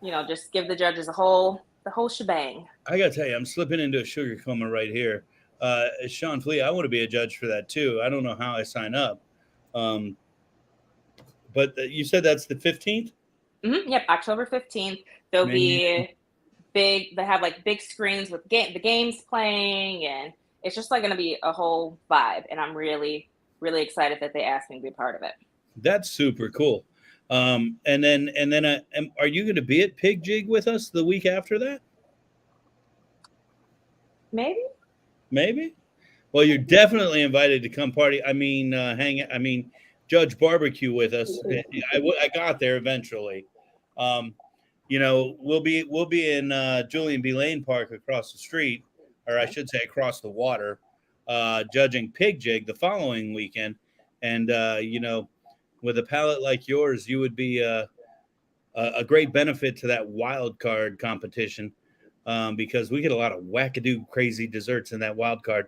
You know, just give the judges the whole shebang. I gotta tell you, I'm slipping into a sugar coma right here. Sean Flea, I want to be a judge for that too. I don't know how I sign up. But you said that's the 15th? Mm-hmm. Yep, October 15th. There'll be they have like big screens with the games playing, and it's just like going to be a whole vibe. And I'm really, really excited that they asked me to be a part of it. That's super cool. And then are you going to be at Pig Jig with us the week after that? Maybe. Well, you're definitely invited to come party. I mean, judge barbecue with us. I got there eventually. You know, we'll be in Julian B. Lane Park across the street, or I should say across the water, judging Pig Jig the following weekend. And you know, with a palate like yours, you would be a great benefit to that wild card competition, because we get a lot of wackadoo crazy desserts in that wild card.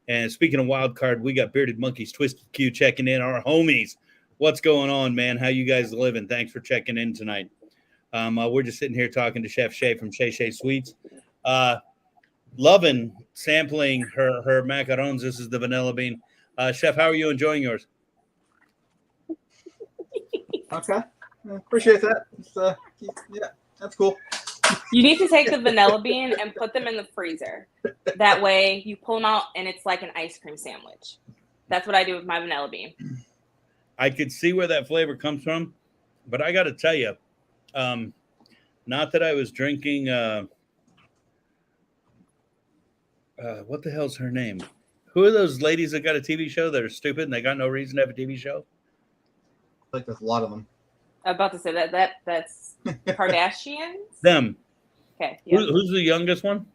And speaking of wild card, we got Bearded Monkeys Twisted Q checking in, our homies. What's going on, man? How you guys living? Thanks for checking in tonight. We're just sitting here talking to Chef Shay from Shay Shay Sweets. Loving sampling her macarons. This is the vanilla bean. Chef, how are you enjoying yours? Okay. Appreciate that. Yeah, that's cool. You need to take the vanilla bean and put them in the freezer. That way you pull them out and it's like an ice cream sandwich. That's what I do with my vanilla bean. I could see where that flavor comes from, but I got to tell you, not that I was drinking, what the hell's her name? Who are those ladies that got a TV show that are stupid and they got no reason to have a TV show? I think there's a lot of them. I'm about to say that's Kardashians. Them. Okay. Yeah. Who's the youngest one?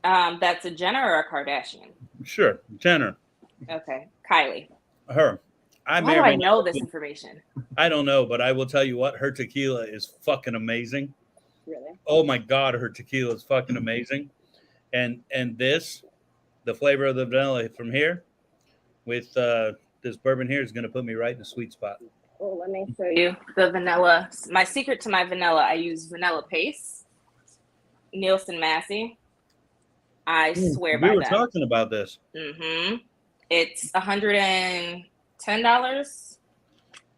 That's a Jenner or a Kardashian? Sure, Jenner. Okay, Kylie. Her. Why do I know this information? I don't know, but I will tell you what, her tequila is fucking amazing. Really? Oh my God, her tequila is fucking amazing. And this, the flavor of the vanilla from here with this bourbon here is going to put me right in the sweet spot. Well, let me show you the vanilla. My secret to my vanilla, I use vanilla paste. Nielsen Massey. I swear by that. We were talking about this. Mm-hmm. It's $110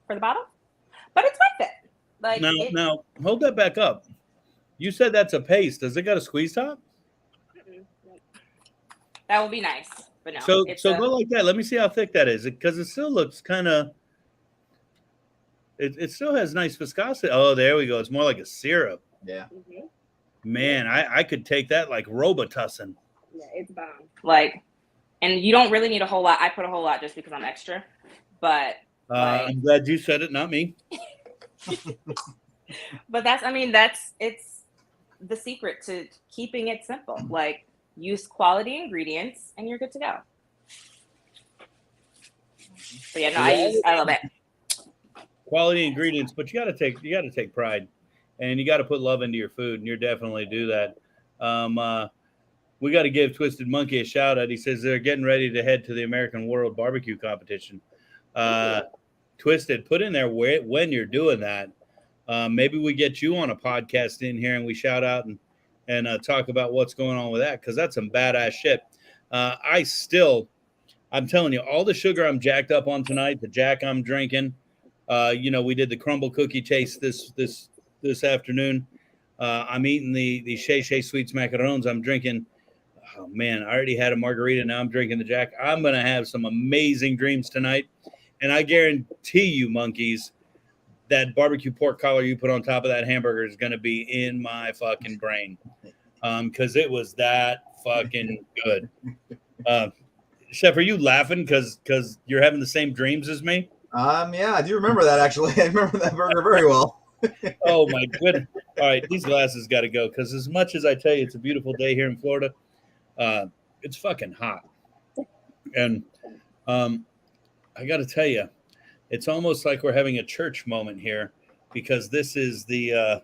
for the bottle, but it's worth it. Like now, hold that back up. You said that's a paste. Does it got a squeeze top? That would be nice, but no. So go like that. Let me see how thick that is, because it still looks kind of. It still has nice viscosity. Oh, there we go. It's more like a syrup. Yeah. Mm-hmm. Man, I could take that like Robitussin. Yeah, it's bomb. Like, and you don't really need a whole lot. I put a whole lot just because I'm extra. But I'm glad you said it, not me. But it's the secret to keeping it simple. Like, use quality ingredients and you're good to go. But yeah, no, I love it. Quality ingredients, but you got to take pride, and you got to put love into your food, and you're definitely do that. We got to give Twisted Monkey a shout out. He says they're getting ready to head to the American World Barbecue Competition. Twisted, put in there when you're doing that. Maybe we get you on a podcast in here and we shout out and talk about what's going on with that, because that's some badass shit. I'm telling you, all the sugar I'm jacked up on tonight, the Jack I'm drinking. We did the crumble cookie taste this afternoon. I'm eating the Shay Shay Sweets macarons. I'm drinking Oh, man, I already had a margarita. Now I'm drinking the Jack. I'm going to have some amazing dreams tonight. And I guarantee you, monkeys, that barbecue pork collar you put on top of that hamburger is going to be in my fucking brain. Because it was that fucking good. Chef, are you laughing because you're having the same dreams as me? Yeah, I do remember that, actually. I remember that burger very well. Oh, my goodness. All right, these glasses got to go because as much as I tell you it's a beautiful day here in Florida, it's fucking hot. And I got to tell you, it's almost like we're having a church moment here because this is the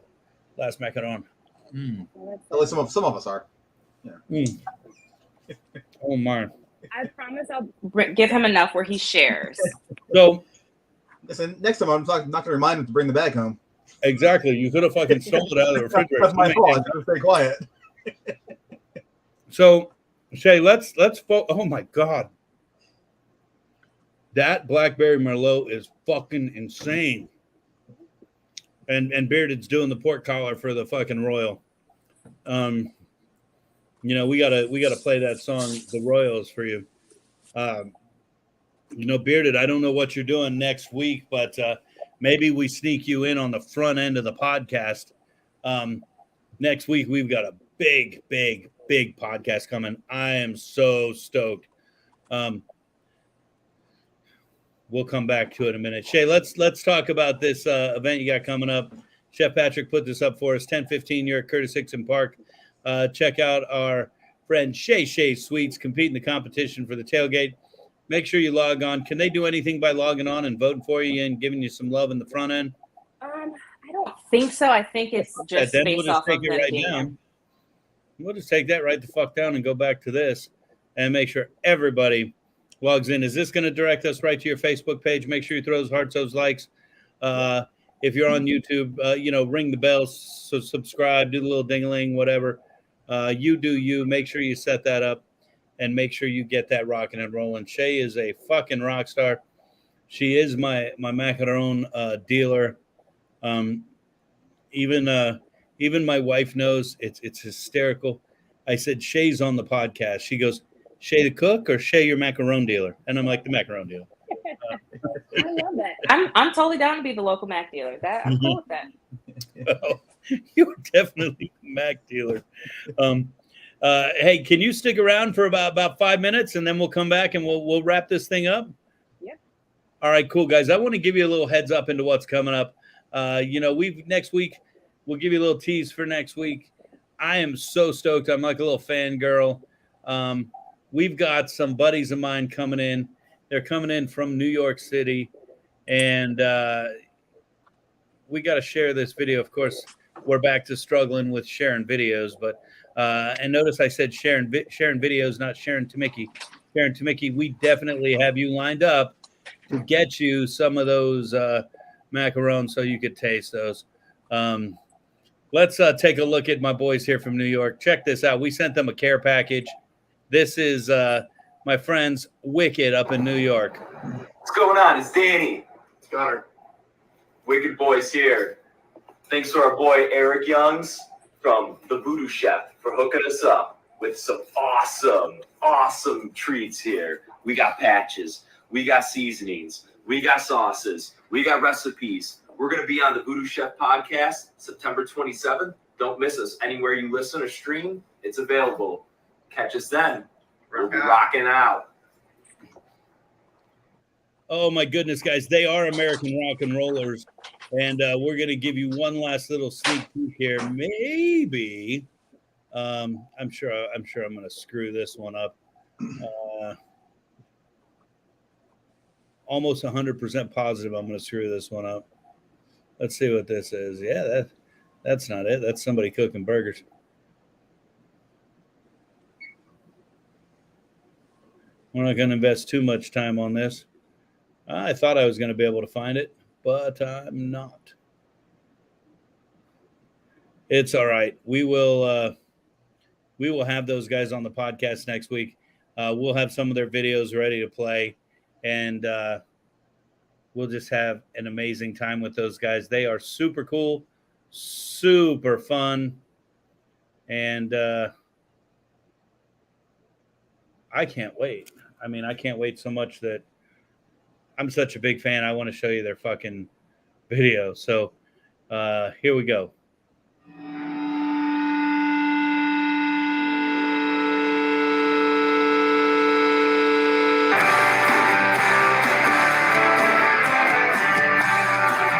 last macaron. At least some of us are. Yeah. Oh, my. I promise I'll give him enough where he shares. So, listen, next time I'm not going to remind him to bring the bag home. Exactly. You could have fucking stole it out of the refrigerator. That's my fault. I should stay quiet. So, Shay, let's oh my God. That blackberry merlot is fucking insane. And Bearded's doing the pork collar for the fucking Royal. You know, we gotta play that song, The Royals, for you. You know, Bearded, I don't know what you're doing next week, but maybe we sneak you in on the front end of the podcast. Next week, we've got a big podcast coming. I am so stoked. We'll come back to it in a minute. Shay, let's talk about this event you got coming up. Chef Patrick put this up for us, 10:15 here at Curtis Hickson Park. Check out our friend Shay Sweets competing the competition for the tailgate. Make sure you log on. Can they do anything by logging on and voting for you and giving you some love in the front end? I don't think so. I think it's just then based we'll just off take of it them right being down. here. We'll just take that right the fuck down and go back to this and make sure everybody logs in. Is this going to direct us right to your Facebook page? Make sure you throw those hearts, those likes. If you're on YouTube, ring the bell, so subscribe, do the little ding-a-ling, whatever. You do you. Make sure you set that up and make sure you get that rocking and rolling. Shay is a fucking rock star. She is my macaron dealer. Even my wife knows it's hysterical. I said, Shay's on the podcast. She goes, Shay the cook or Shay your macaron dealer? And I'm like, the macaron dealer. I love that. I'm totally down to be the local Mac dealer. I'm cool with that. Oh, you're definitely the Mac dealer. Hey, can you stick around for about 5 minutes and then we'll come back and we'll wrap this thing up? Yeah. All right, cool, guys. I want to give you a little heads up into what's coming up. Next week, we'll give you a little tease for next week. I am so stoked. I'm like a little fangirl. We've got some buddies of mine coming in. They're coming in from New York City, and we got to share this video. Of course, we're back to struggling with sharing videos, but and notice I said sharing videos, not Sharon Tamicki. Sharon Tamicki, we definitely have you lined up to get you some of those macarons so you could taste those. Let's take a look at my boys here from New York. Check this out. We sent them a care package. This is my friends Wicked up in New York. What's going on? It's Danny. It's Connor. Wicked Boys here. Thanks to our boy Erik Youngs from the VooDoo Chef for hooking us up with some awesome treats here. We got patches. We got seasonings. We got sauces. We got recipes. We're going to be on the VooDoo Chef podcast September 27th. Don't miss us. Anywhere you listen or stream, it's available. Catch us then. We'll be rocking out. Oh, my goodness, guys. They are American rock and rollers. And we're going to give you one last little sneak peek here. Maybe. I'm sure I'm going to screw this one up. Almost 100% positive I'm going to screw this one up. Let's see what this is. Yeah, that's not it. That's somebody cooking burgers. We're not going to invest too much time on this. I thought I was going to be able to find it, but I'm not. It's all right. We will have those guys on the podcast next week. We'll have some of their videos ready to play, and we'll just have an amazing time with those guys. They are super cool, super fun, and I can't wait. I mean, I can't wait so much that I'm such a big fan. I want to show you their fucking video. So here we go.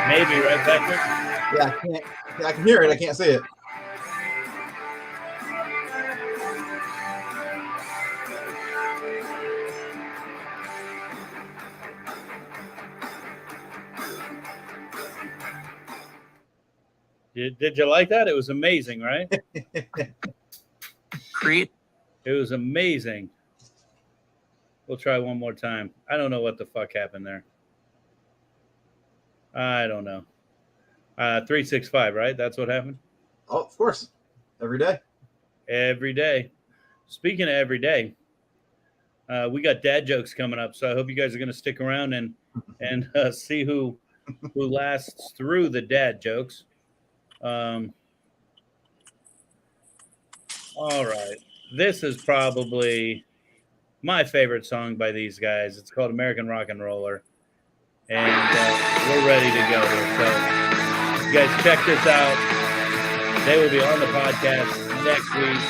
Maybe, right, Patrick? Yeah, I can hear it. I can't see it. Did you like that? It was amazing, right? Creed. It was amazing. We'll try one more time. I don't know what the fuck happened there. I don't know. 365, right? That's what happened? Oh, of course. Every day. Every day. Speaking of every day, we got dad jokes coming up, so I hope you guys are going to stick around and see who lasts through the dad jokes. All right. This is probably my favorite song by these guys. It's called American Rock and Roller. And we're ready to go here. So you guys check this out. They will be on the podcast next week.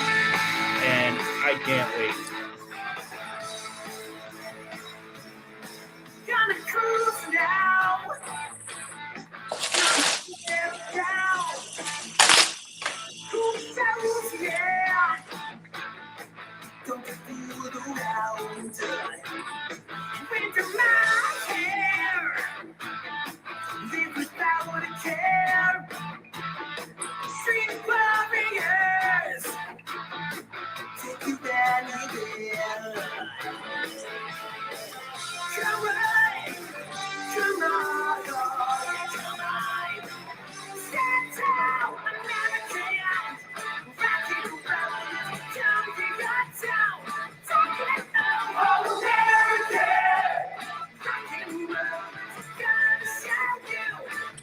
And I can't wait. Gonna cruise now. Yeah. Don't feel the round. Winter my hair. Live without a care. Street warriors. Take you anywhere. Come on. Come on. Come on. Stand down, American. Rockin' roll, jumping your town. Talking all American. Rockin' roll, gonna show you.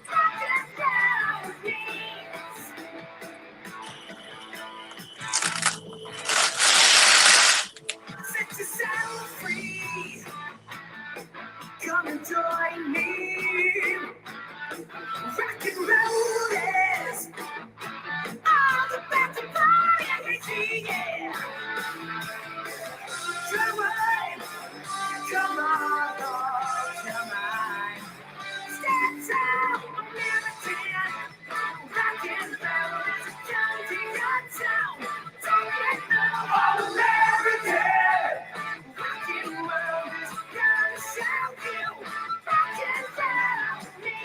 Rockin' roll means. Set yourself free. Come and join me. Rock and roll is all about the party, yeah. Come on, come on, come on. Stand tall, American. Rock and roll is coming to your town. Talking all American. Rock and roll is gonna show you. Rock and roll me.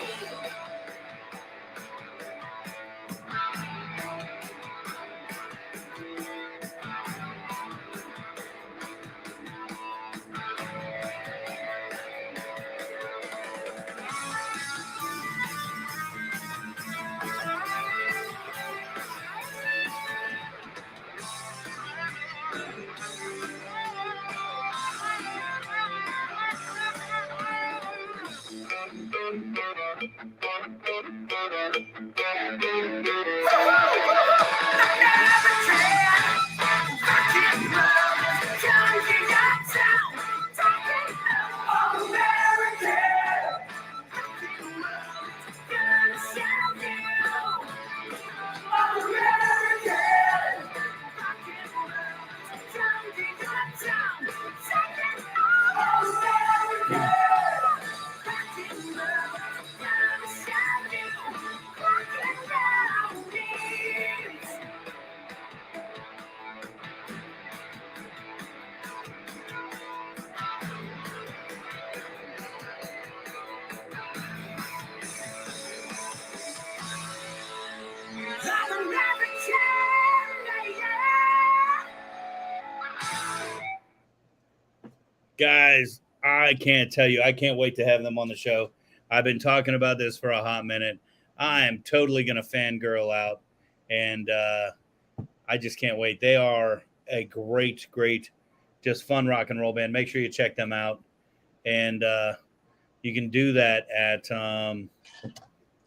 Guys, I can't tell you. I can't wait to have them on the show. I've been talking about this for a hot minute. I am totally going to fangirl out, and I just can't wait. They are a great, just fun rock and roll band. Make sure you check them out, and you can do that at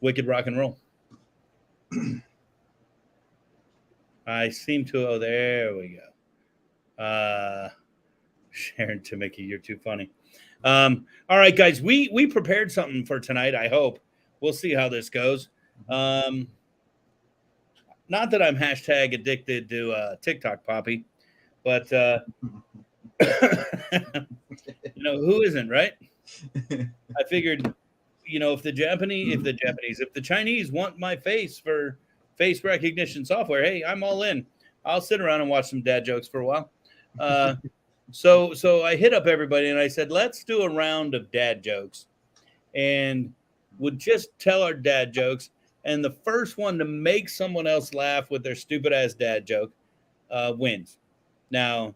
Wicked Rock and Roll. I seem to. Oh, there we go. Sharon to Mickey, you're too funny. All right, guys, we prepared something for tonight. I hope we'll see how this goes. Not that I'm hashtag addicted to TikTok, Poppy, but who isn't, right? I figured, if the Chinese want my face for face recognition software, hey, I'm all in. I'll sit around and watch some dad jokes for a while. So I hit up everybody and I said, let's do a round of dad jokes, and would just tell our dad jokes. And the first one to make someone else laugh with their stupid ass dad joke wins. Now,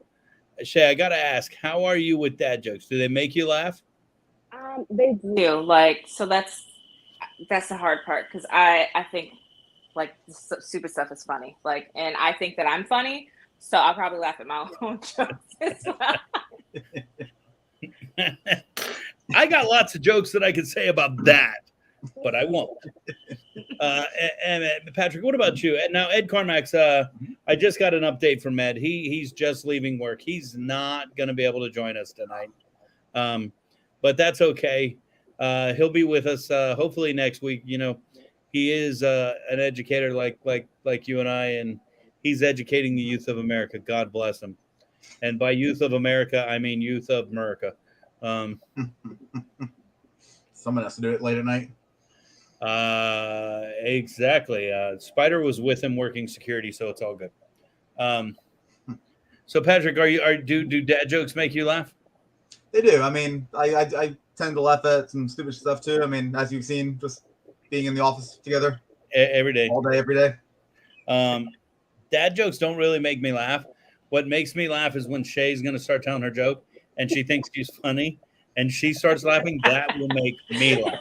Shay, I got to ask, how are you with dad jokes? Do they make you laugh? They do. So that's the hard part, because I think stupid stuff is funny. And I think that I'm funny, so I'll probably laugh at my own jokes as well. I got lots of jokes that I could say about that, but I won't. And Patrick, what about you? And now Ed Carmack's. I just got an update from Ed. He's just leaving work. He's not going to be able to join us tonight, but that's okay. He'll be with us hopefully next week. He is an educator like you and I, and he's educating the youth of America. God bless him. And by youth of America, I mean youth of America. Someone has to do it late at night. Exactly. Spider was with him working security, so it's all good. So Patrick, do dad jokes make you laugh? They do. I mean, I tend to laugh at some stupid stuff too. I mean, as you've seen, just being in the office together every day, all day, every day. Dad jokes don't really make me laugh. What makes me laugh is when Shay's going to start telling her joke and she thinks she's funny and she starts laughing. That will make me laugh.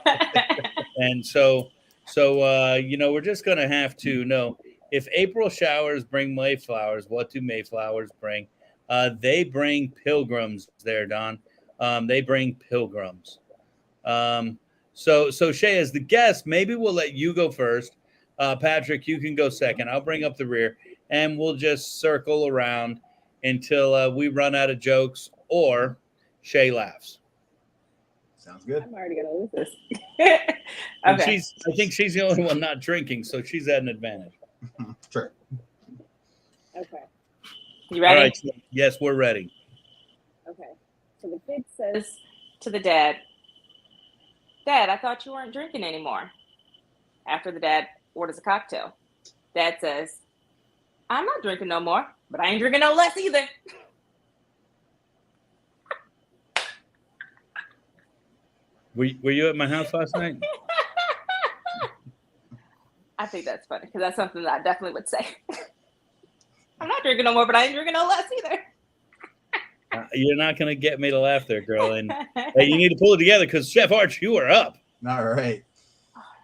And so we're just going to have to know, if April showers bring Mayflowers, what do Mayflowers bring? They bring pilgrims there, Don. They bring pilgrims. So Shay, as the guest, maybe we'll let you go first. Patrick, you can go second. I'll bring up the rear, and we'll just circle around until we run out of jokes or Shay laughs. Sounds good. I'm already gonna lose this. Okay. I think she's the only one not drinking, so she's at an advantage. Sure. Okay. You ready? All right. So, yes, we're ready. Okay. So the kid says, To the dad, Dad, I thought you weren't drinking anymore. After the dad orders a cocktail, Dad says, I'm not drinking no more, but I ain't drinking no less either. Were you at my house last night? I think that's funny, because that's something that I definitely would say. I'm not drinking no more, but I ain't drinking no less either. You're not going to get me to laugh there, girl. And hey, you need to pull it together, because Chef Arch, you are up. All right.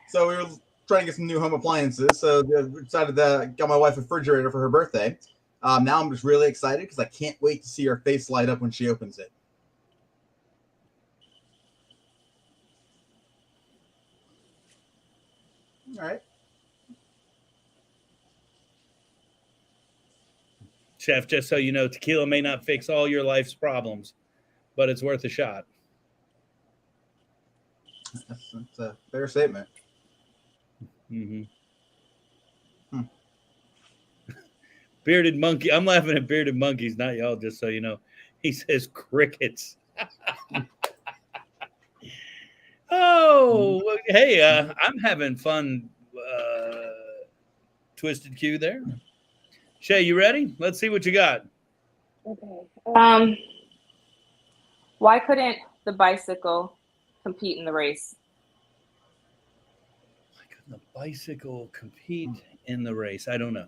So we were trying to get some new home appliances. So we decided to get my wife a refrigerator for her birthday. Now I'm just really excited because I can't wait to see her face light up when she opens it. All right. Chef, just so you know, tequila may not fix all your life's problems, but it's worth a shot. That's a fair statement. Mm-hmm. Bearded Monkey. I'm laughing at Bearded Monkeys, not y'all, just so you know. He says crickets. Oh, hey, I'm having fun. Twisted Q there. Shay, you ready? Let's see what you got. okay. Why couldn't the bicycle compete in the race? Why couldn't the bicycle compete in the race? I don't know.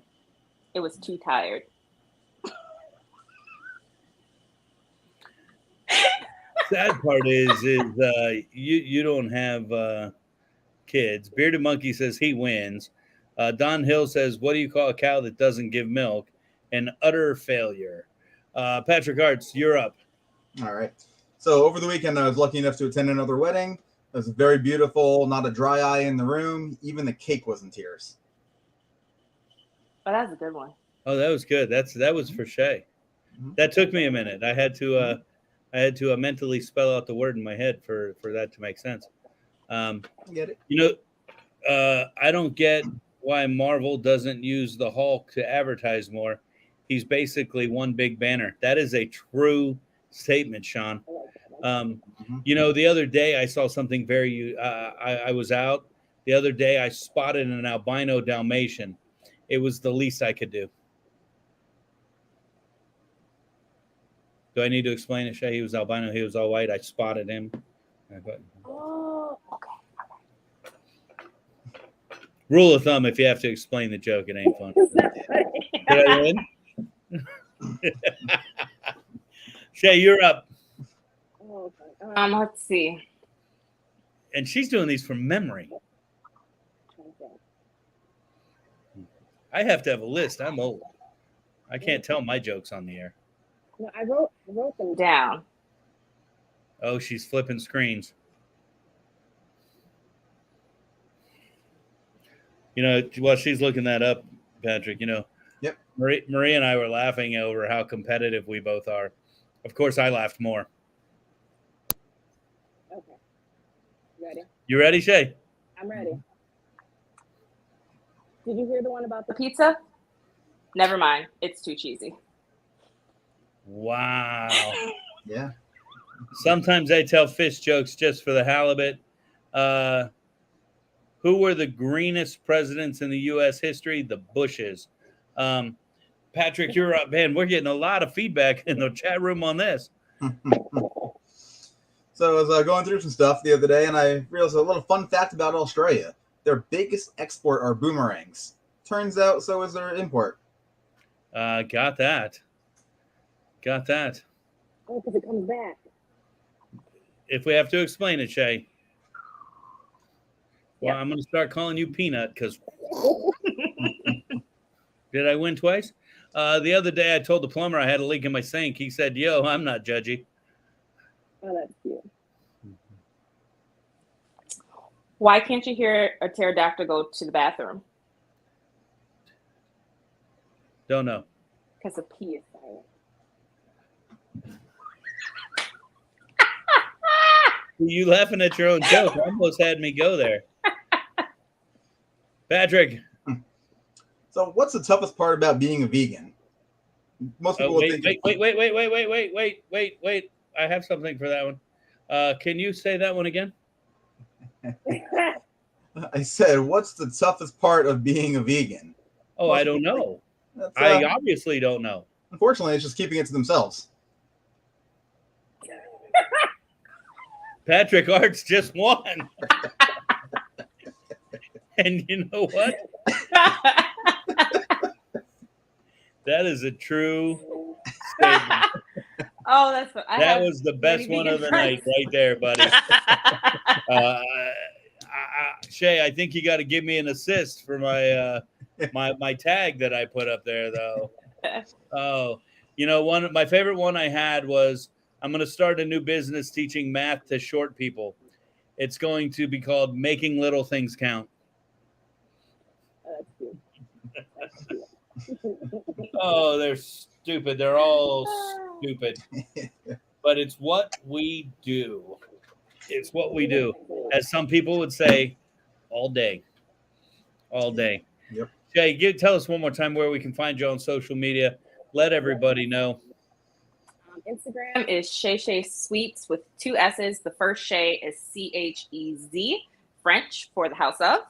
It was too tired. Sad part is you don't have kids. Bearded Monkey says he wins. Don Hill says, what do you call a cow that doesn't give milk? An utter failure. Patrick Arts, you're up. All right. So over the weekend, I was lucky enough to attend another wedding. It was very beautiful, not a dry eye in the room. Even the cake was in tears. Oh, that's a good one. Oh, that was good. That was for Shay. That took me a minute. I had to I had to mentally spell out the word in my head for that to make sense. Get it? You know, I don't get why Marvel doesn't use the Hulk to advertise more. He's basically one big banner. That is a true statement, Sean. You know, the other day I saw something very. I was out the other day. I spotted an albino Dalmatian. It was the least I could do. Do I need to explain it, Shay? He was albino. He was all white. I spotted him. Oh, okay. Rule of thumb: if you have to explain the joke, it ain't fun. Did I win? Shay, you're up. Oh, okay. Let's see. And she's doing these from memory. I have to have a list. I'm old. I can't tell my jokes on the air. No, I wrote them down. Oh, she's flipping screens. You know, while she's looking that up, Patrick, you know, Yep. Marie and I were laughing over how competitive we both are. Of course, I laughed more. Okay. Ready? You ready, Shay? I'm ready. Did you hear the one about The pizza? Never mind. It's too cheesy. Wow. Yeah. Sometimes I tell fish jokes just for the halibut. Who were the greenest presidents in the U.S. history? The Bushes. Patrick, you're up. Man, we're getting a lot of feedback in the chat room on this. So I was going through some stuff the other day, and I realized a little fun fact about Australia. Their biggest export are boomerangs. Turns out so is their import. Got that. Oh, because it comes back. If we have to explain it, Shay. Well, Yeah. I'm going to start calling you Peanut because did I win twice? The other day I told the plumber I had a leak in my sink. He said, yo, I'm not judgy. Oh, that's cute. Why can't you hear a pterodactyl go to the bathroom? Don't know. Because the P is silent. You laughing at your own joke almost had me go there. Patrick. So what's the toughest part about being a vegan? Most people would think Wait. I have something for that one. Can you say that one again? I said, what's the toughest part of being a vegan? Oh, I don't know. That's, I obviously don't know. Unfortunately, it's just keeping it to themselves. Patrick Arts just won. And you know what? That is a true statement. Oh, that's that was the best one of the night right there, buddy. Shay, I think you got to give me an assist for my my tag that I put up there, though. Oh, you know, my favorite one I had was I'm going to start a new business teaching math to short people. It's going to be called Making Little Things Count. Oh, they're stupid. They're all stupid. But it's what we do. It's what we do. As some people would say, all day. All day. Yep. Jay, tell us one more time where we can find you on social media. Let everybody know. Instagram is Shay Shay Sweets with 2 S's. The first Shay is CHEZ, French for the house of.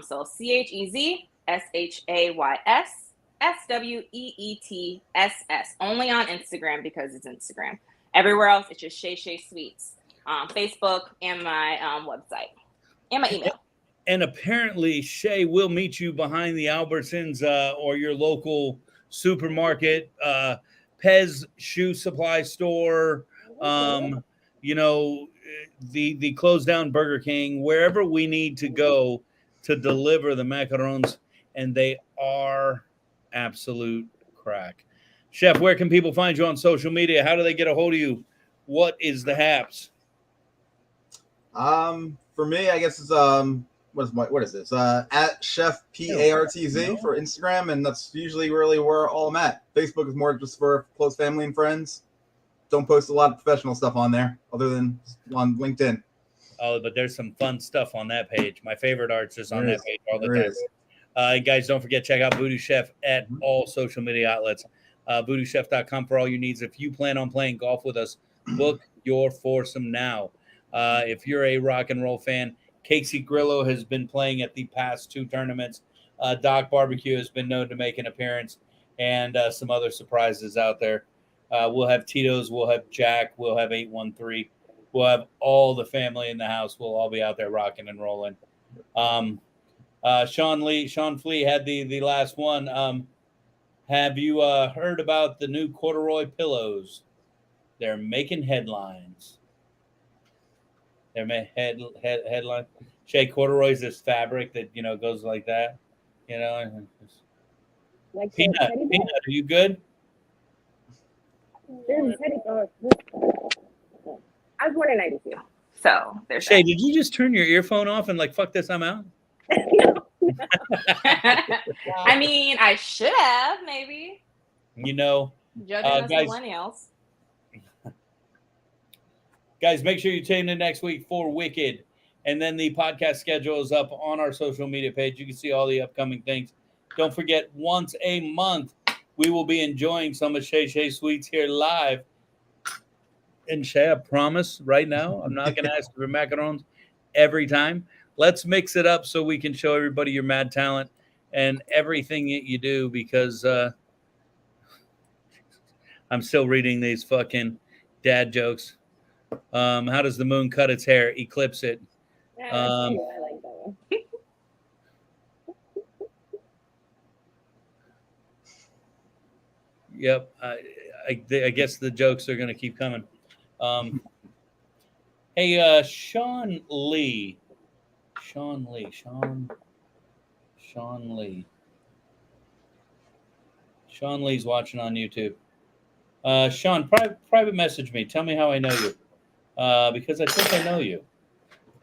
So CHEZ, SHAYS, SWEETSS. Only on Instagram because it's Instagram. Everywhere else, it's just Shay Shay Sweets. Facebook and my website and my email. And apparently, Shay will meet you behind the Albertsons or your local supermarket, Pez shoe supply store, you know, the closed down Burger King, wherever we need to go to deliver the macarons, and they are absolute crack. Chef, where can people find you on social media? How do they get a hold of you? What is the haps? For me, I guess it's what is this? At Chef PARTZ for Instagram, and that's usually really where all I'm at. Facebook is more just for close family and friends. don't post a lot of professional stuff on there other than on LinkedIn. Oh, but there's some fun stuff on that page. My favorite art's just on that page all the There time. is. Guys, don't forget, check out VooDoo Chef at all social media outlets. VooDooChef.com for all your needs. If you plan on playing golf with us, book your foursome now. If you're a rock and roll fan, Casey Grillo has been playing at the past 2 tournaments. Doc Barbecue has been known to make an appearance, and some other surprises out there. We'll have Tito's, we'll have Jack, we'll have 813. We'll have all the family in the house. We'll all be out there rocking and rolling. Sean Flea had the last one. Have you heard about the new corduroy pillows? They're making headlines. They're headline. Shay, corduroy is this fabric that goes like that. Like Peanut, are you good? I was born in 92. So there's Shay, did you just turn your earphone off and fuck this, I'm out? I mean, I should have, maybe. Judging us guys, millennials. Guys, make sure you tune in next week for Wicked. And then the podcast schedule is up on our social media page. You can see all the upcoming things. Don't forget, once a month, we will be enjoying some of Shay Shay Sweets here live. And Shay, I promise right now, I'm not going to ask for macarons every time. Let's mix it up so we can show everybody your mad talent and everything that you do, because I'm still reading these fucking dad jokes. How does the moon cut its hair? Eclipse it. I like that one. Yep. I guess the jokes are going to keep coming. Hey, Sean Lee. Sean Lee's watching on YouTube. Sean, private message me. Tell me how I know you, because I think I know you,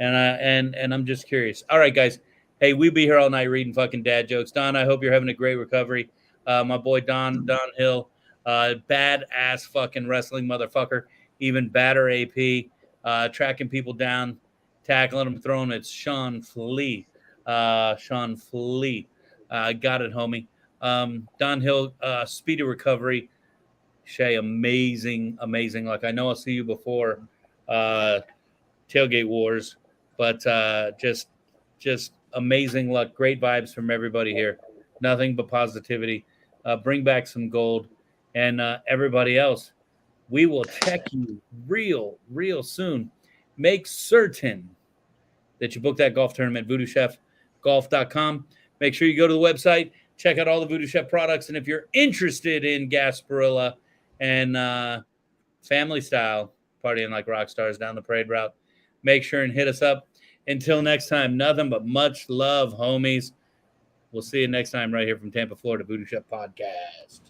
and I'm just curious. All right, guys. Hey, we'll be here all night reading fucking dad jokes. Don, I hope you're having a great recovery. My boy Don Hill, badass fucking wrestling motherfucker, even badder AP, tracking people down, tackling them, throwing. It's Sean Flea. Got it, homie. Don Hill, speedy recovery. Shay, amazing. Like, I know I'll see you before Tailgate Wars, but just amazing luck. Great vibes from everybody here. Nothing but positivity. Bring back some gold. And everybody else, we will check you real soon. Make certain that you book that golf tournament, VooDooChefGolf.com. Make sure you go to the website, check out all the VooDoo Chef products. And if you're interested in Gasparilla and family style, partying like rock stars down the parade route, make sure and hit us up. Until next time, nothing but much love, homies. We'll see you next time right here from Tampa, Florida, VooDoo Chef Podcast.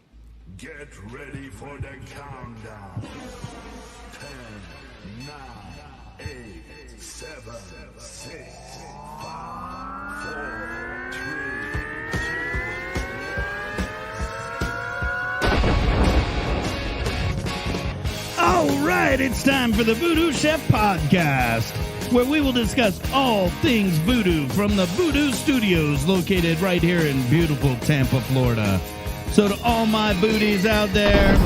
Get ready for the countdown. 10, 9, 8, 7, 6, 5, 4, 3, 2. All right, it's time for the VooDoo Chef Podcast, where we will discuss all things voodoo from the VooDoo Studios located right here in beautiful Tampa, Florida. So to all my booties out there,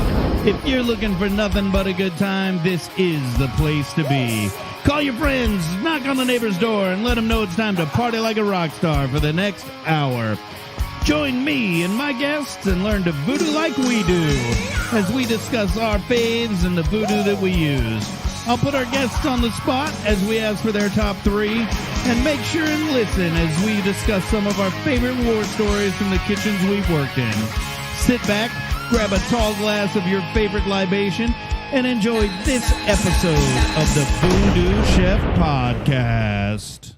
if you're looking for nothing but a good time, this is the place to be. Call your friends, knock on the neighbor's door, and let them know it's time to party like a rock star for the next hour. Join me and my guests and learn to voodoo like we do as we discuss our faves and the voodoo that we use. I'll put our guests on the spot as we ask for their top 3, and make sure and listen as we discuss some of our favorite war stories from the kitchens we've worked in. Sit back, grab a tall glass of your favorite libation, and enjoy this episode of the VooDoo Chef Podcast.